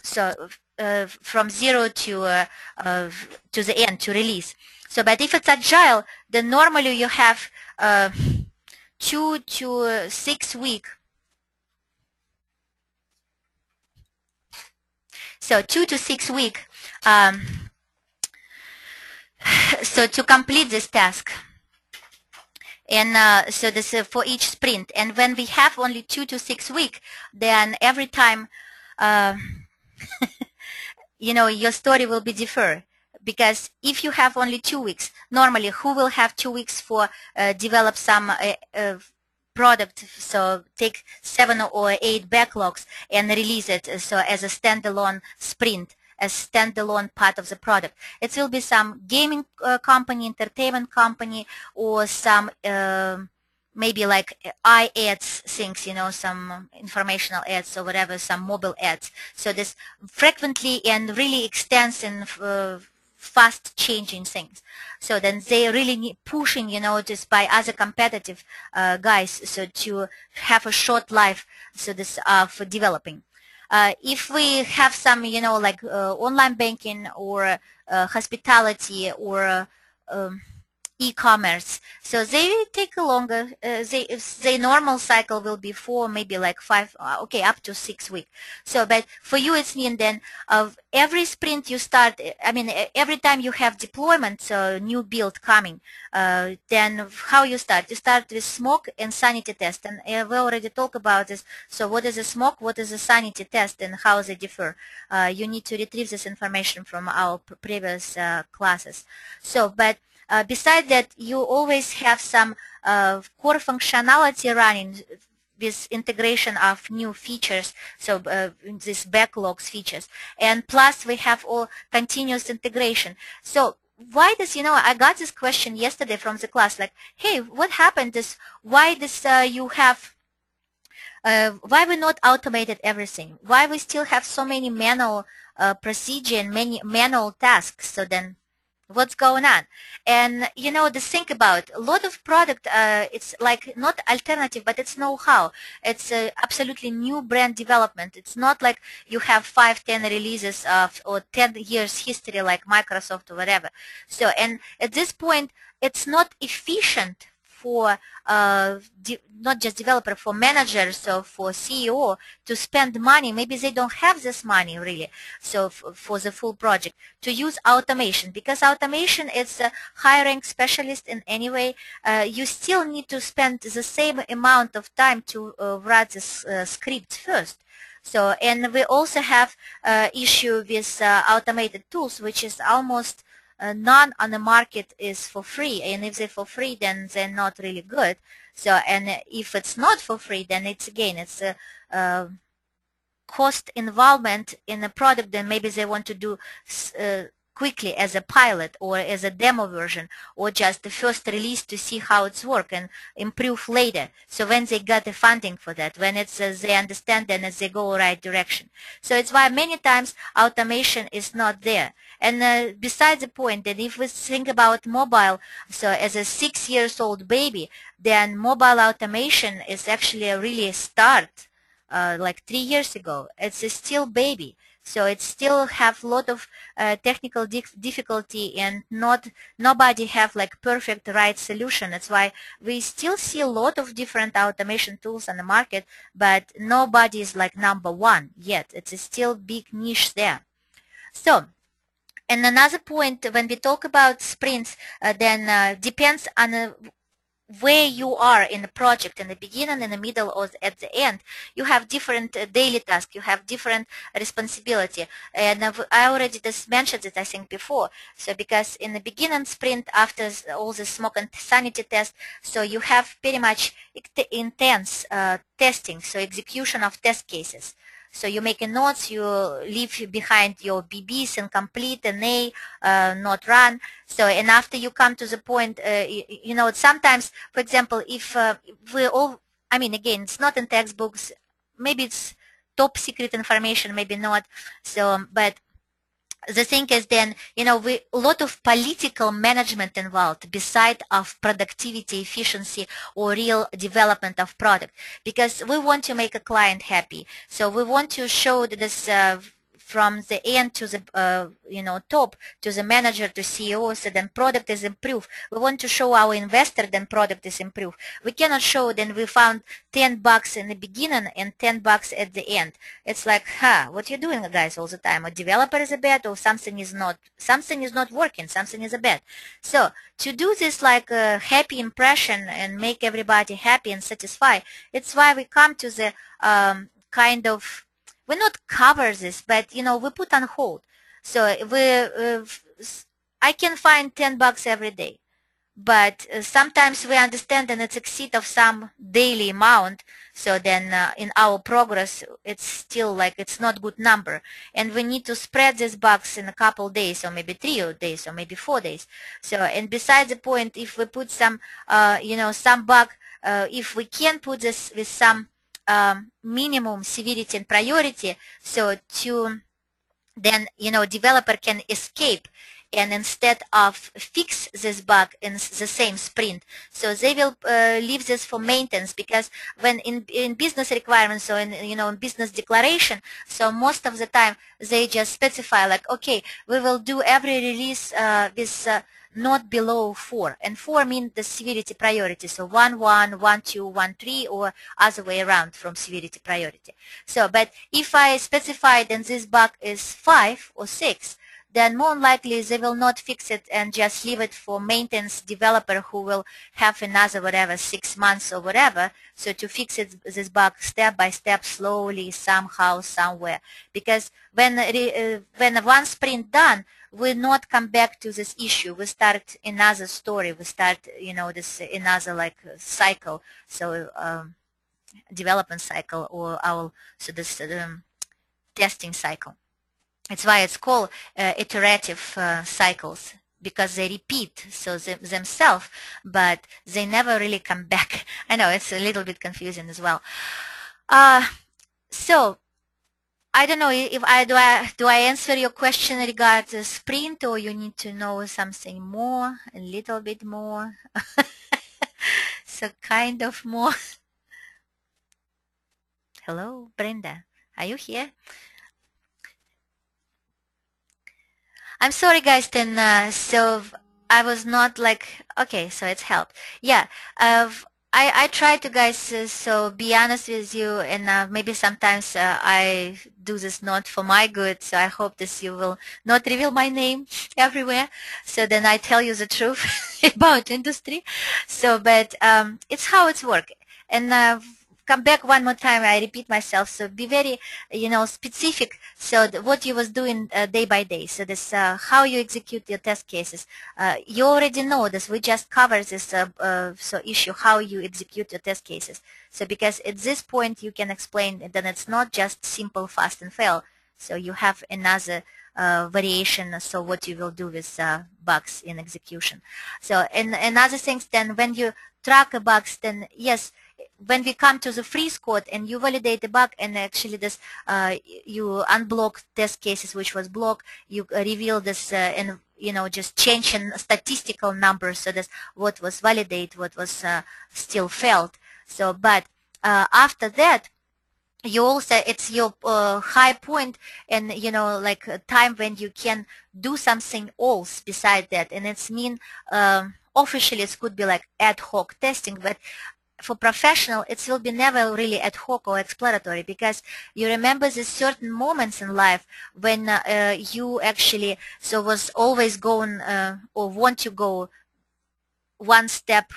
so from zero to the end, to release. So, but if it's agile, then normally you have 2 to 6 weeks. So 2 to 6 weeks so to complete this task. And so this is for each sprint. And when we have only 2 to 6 weeks, then every time, you know, your story will be different. because if you have only 2 weeks, normally who will have 2 weeks for develop some product, so take 7 or 8 backlogs and release it so as a standalone sprint, as standalone part of the product. It will be some gaming company, entertainment company, or some maybe like ads things, you know, some informational ads or whatever, some mobile ads. So this frequently and really extensive fast changing things. So then they really need pushing, you know, just by other competitive guys, so to have a short life, so this for developing. If we have some, you know, like online banking or hospitality or e-commerce, so they take a longer, the normal cycle will be 4, maybe like 5, okay, up to 6 weeks. So but for you it's mean then of every sprint you start, I mean every time you have deployment, so new build coming, then how you start with smoke and sanity test, and we already talked about this. So what is a smoke, what is a sanity test, and how they differ? You need to retrieve this information from our previous classes. So but besides that, you always have some core functionality running with integration of new features, so these backlogs features, and plus we have all continuous integration. So why this, you know, I got this question yesterday from the class, like, hey, what happened this, why this you have why we not automated everything, why we still have so many manual procedure and many manual tasks? So then what's going on? And you know, to think about a lot of product, it's like not alternative, but it's know-how. It's absolutely new brand development. It's not like you have 5-10 releases of or 10 years history like Microsoft or whatever. So and at this point it's not efficient for not just developer, for managers or for CEO to spend money. Maybe they don't have this money really, so for the full project, to use automation, because automation is a high rank specialist in any way. You still need to spend the same amount of time to write this script first. So, and we also have issue with automated tools, which is almost none on the market is for free, and if they're for free, then they're not really good. So, and if it's not for free, then it's again, it's a cost involvement in a product, then maybe they want to do quickly as a pilot or as a demo version, or just the first release to see how it's work and improve later. So when they got the funding for that, when it's they understand, then as they go right direction. So it's why many times automation is not there. And besides the point that if we think about mobile, so as a 6 years old baby, then mobile automation is actually a really start like 3 years ago. It's a still baby. So it still have a lot of technical difficulty, and nobody have like perfect right solution. That's why we still see a lot of different automation tools on the market, but nobody is like number one yet. It's a still big niche there. So, and another point, when we talk about sprints, then depends on where you are in the project, in the beginning, in the middle, or at the end. You have different daily tasks, you have different responsibility, and I already just mentioned it, I think, before. So because in the beginning sprint, after all the smoke and sanity test, so you have pretty much intense testing, so execution of test cases. So you make a notes, you leave behind your BBs and complete an A, not run. So, and after you come to the point, you know, sometimes, for example, if we all, I mean, again, it's not in textbooks, maybe it's top secret information, maybe not. So, but the thing is then, you know, a lot of political management involved beside of productivity, efficiency, or real development of product, because we want to make a client happy. So we want to show this from the end to the you know, top, to the manager, to CEO, so then product is improved. We want to show our investor then product is improved. We cannot show then we found 10 bucks in the beginning and 10 bucks at the end. It's like, what you doing, guys, all the time? A developer is a bad, or something is not working, something is a bad. So to do this like a happy impression and make everybody happy and satisfied, it's why we come to the kind of, we not cover this, but you know, we put on hold. So we I can find 10 bugs every day. But sometimes we understand that it's exceed of some daily amount, so then in our progress it's still like it's not good number, and we need to spread these bugs in a couple days, or maybe 3 days, or maybe 4 days. So, and besides the point, if we put some some bug, if we can put this with some minimum severity and priority, so to then developer can escape, and instead of fix this bug in the same sprint, so they will leave this for maintenance, because when in business requirements, or in business declaration, so most of the time they just specify like, okay, we will do every release with not below 4, and 4 mean the severity priority, so 1 1 1 2 1 3, or other way around from severity priority. So, but if I specify then this bug is 5 or 6, then more likely they will not fix it and just leave it for maintenance developer, who will have another whatever 6 months or whatever, so to fix it, this bug step by step, slowly, somehow, somewhere. Because when one sprint done, we not come back to this issue. We start another story. We start this another like cycle. So development cycle, or our this testing cycle. It's why it's called iterative cycles, because they repeat so themselves, but they never really come back. I know it's a little bit confusing as well. So I don't know if do I answer your question regarding sprint, or you need to know something more, a little bit more. So kind of more. Hello, Brenda, are you here? I'm sorry, guys. Then so I was not like, okay, so it's helped. Yeah, I try to, guys. So be honest with you, and maybe sometimes I do this not for my good. So I hope this you will not reveal my name everywhere. So then I tell you the truth about industry. So, but it's how it's work, and come back one more time. I repeat myself. So be very, specific. So what you was doing day by day. So this how you execute your test cases. You already know this. We just covered this so issue, how you execute your test cases. So because at this point you can explain that it's not just simple fast and fail. So you have another variation. So what you will do with bugs in execution. So and other things. Then when you track a bugs, then yes, when we come to the freeze code and you validate the bug, and actually this you unblock test cases which was blocked, you reveal this and just change in statistical numbers, so that's what was validated, what was still failed. So but after that, you also, it's your high point, and like a time when you can do something else beside that, and it's mean officially it could be like ad hoc testing, but for professional, it will be never really ad hoc or exploratory, because you remember these certain moments in life when you actually was always going or want to go one step,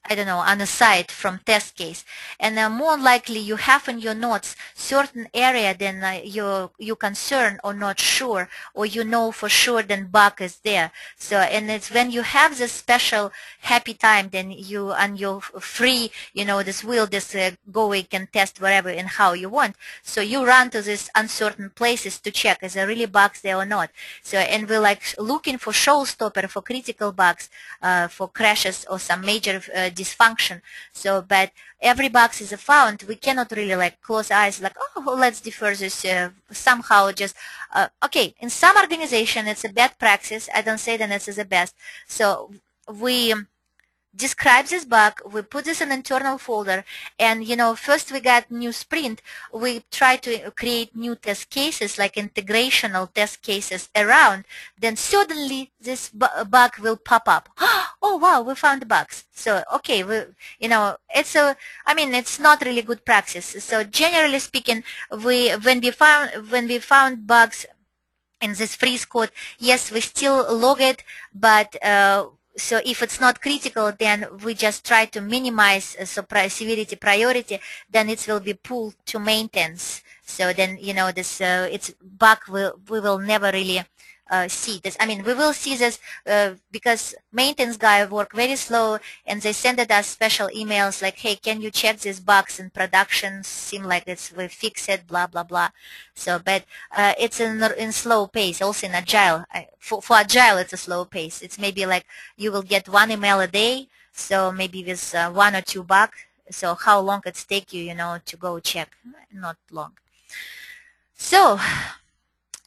I don't know, on the side from test case, and more likely you have in your notes certain area then you concern or not sure, or for sure then bug is there. So, and it's when you have this special happy time, then you on your free, this will this go, you can test wherever and how you want. So you run to these uncertain places to check is there really bugs there or not. So, and we're like looking for showstopper, for critical bugs, for crashes or some major dysfunction. So, but every bug is found. We cannot really like close eyes like, oh, let's defer this somehow just, okay, in some organization it's a bad practice. I don't say that it's the best. So we describe this bug, we put this in internal folder, and first we got new sprint, we try to create new test cases, like integrational test cases around, then suddenly this bug will pop up. Oh wow, we found the bugs. So okay, it's not really good practice. So generally speaking, when we found bugs in this freeze code, yes, we still log it, but so if it's not critical, then we just try to minimize severity priority, then it will be pulled to maintenance. So then this it's bug we will never really see this. I mean, we will see this because maintenance guy work very slow, and they send us special emails like, hey, can you check these bugs in production? Seem like we fix it, blah blah blah. So, but it's in slow pace. Also in agile, for agile, it's a slow pace. It's maybe like you will get one email a day. So maybe with one or two bugs. So how long it take you, to go check? Not long. So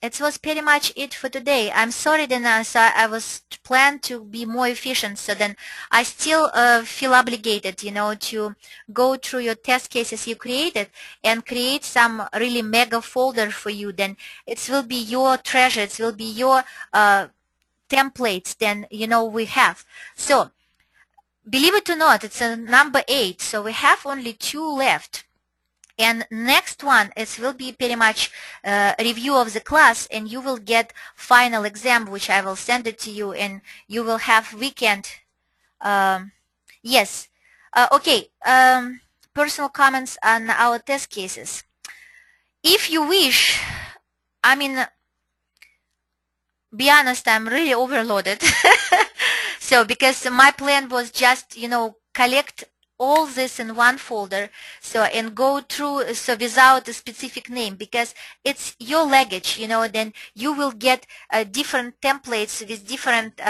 it was pretty much it for today. I'm sorry then, so I was planned to be more efficient, so then I still feel obligated, to go through your test cases you created and create some really mega folder for you. Then it will be your treasure. It will be your templates then, we have. So believe it or not, it's number 8, so we have only 2 left. And next one, it will be pretty much review of the class, and you will get final exam, which I will send it to you, and you will have weekend. Yes. Okay. Personal comments on our test cases. If you wish, I mean, be honest, I'm really overloaded. So because my plan was just, collect all this in one folder, so and go through, so without a specific name, because it's your luggage, then you will get different templates with different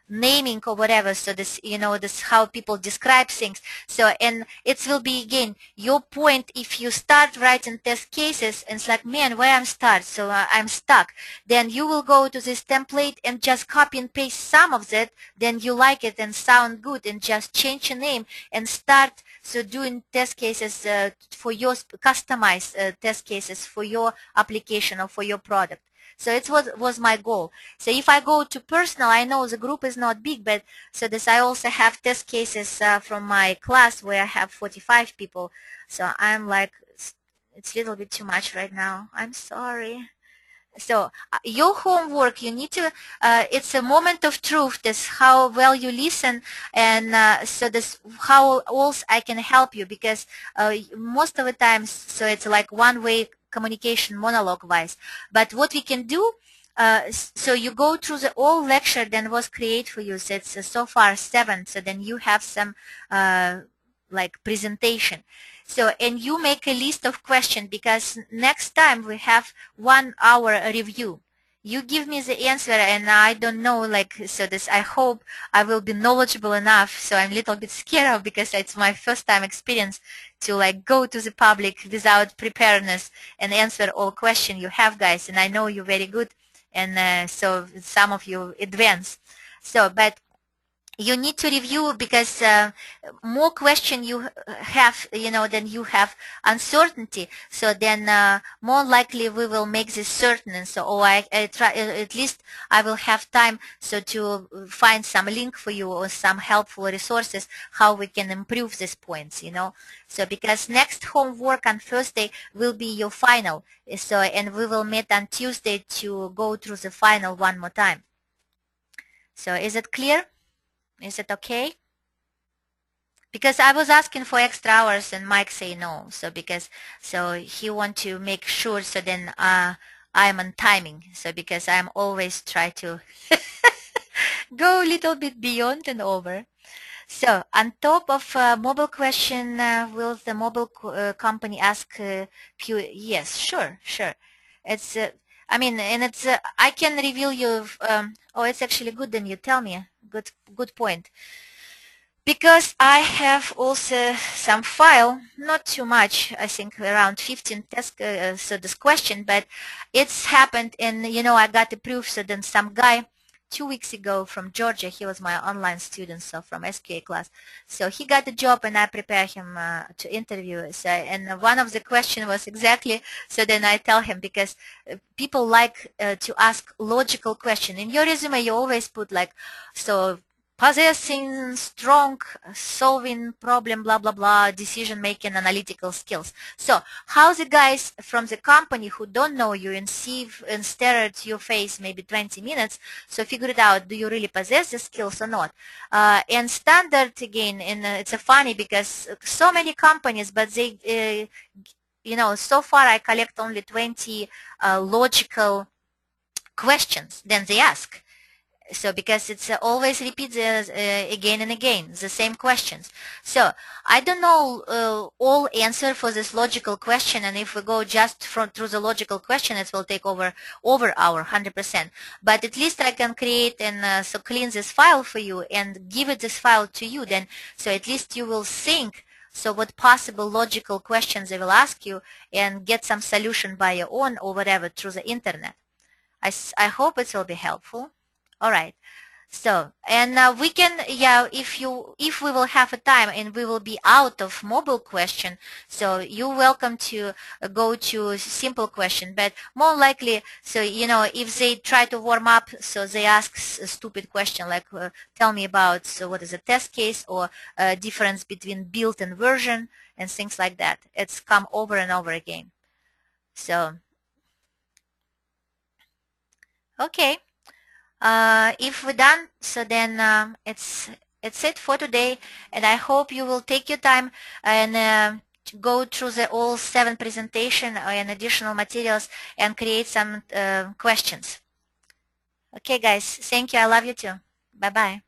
naming or whatever. So this, this how people describe things. So, and it will be again your point. If you start writing test cases and it's like, man, where I'm start, so I'm stuck, then you will go to this template and just copy and paste some of that. Then you like it and sound good, and just change your name and start so doing test cases for your customized test cases for your application or for your product. So it was my goal. So if I go to personal, I know the group is not big, but so this I also have test cases from my class where I have 45 people. So I'm like, it's a little bit too much right now. I'm sorry. So your homework, you need to, it's a moment of truth. This how well you listen, and so this how else I can help you, because most of the times, so it's like one-way communication, monologue wise. But what we can do, so you go through the whole lecture then was created for you. So it's so far 7. So then you have some like presentation. So, and you make a list of questions, because next time we have 1 hour review. You give me the answer, and I don't know, like, so this, I hope I will be knowledgeable enough. So I'm a little bit scared of, because it's my first time experience to like go to the public without preparedness and answer all questions you have, guys. And I know you're very good, and so some of you advance. So, but you need to review, because more question you have, then you have uncertainty. So then more likely we will make this certain. And so, I try, at least I will have time so to find some link for you or some helpful resources how we can improve these points, So because next homework on Thursday will be your final. So, and we will meet on Tuesday to go through the final one more time. So is it clear? Is it okay? Because I was asking for extra hours and Mike say no. So so he want to make sure, so then I'm on timing. So because I'm always try to go a little bit beyond and over. So on top of mobile question, will the mobile company ask few? Yes, sure. It's I mean, and it's I can reveal you. Oh, it's actually good. Then you tell me. Good point. Because I have also some file, not too much, I think around 15 test, so this question, but it's happened, and I got the proof. So then some guy 2 weeks ago from Georgia, he was my online student, so from SQA class. So he got the job, and I prepared him to interview. So, and one of the question was exactly, so then I tell him, because people like to ask logical question. In your resume, you always put like, so possessing strong solving problem, blah, blah, blah, decision-making, analytical skills. So how the guys from the company who don't know you and see and stare at your face maybe 20 minutes, so figure it out, do you really possess the skills or not? And standard, again, and it's a funny, because so many companies, but they, so far I collect only 20 logical questions than they ask. So because it's always repeats again and again the same questions. So I don't know all answer for this logical question, and if we go just through the logical question, it will take over hour 100%. But at least I can create and so clean this file for you and give it this file to you. Then so at least you will think. So what possible logical questions they will ask you and get some solution by your own or whatever through the internet. I hope it will be helpful. All right. So, and we can, yeah, if we will have a time and we will be out of mobile question, so you're welcome to go to simple question, but more likely, so, if they try to warm up, so they ask a stupid question like, tell me about, so what is a test case or difference between build and version and things like that. It's come over and over again. So, okay. If we're done, so then it's it for today, and I hope you will take your time and go through the all 7 presentation and additional materials and create some questions. Okay, guys, thank you. I love you too. Bye-bye.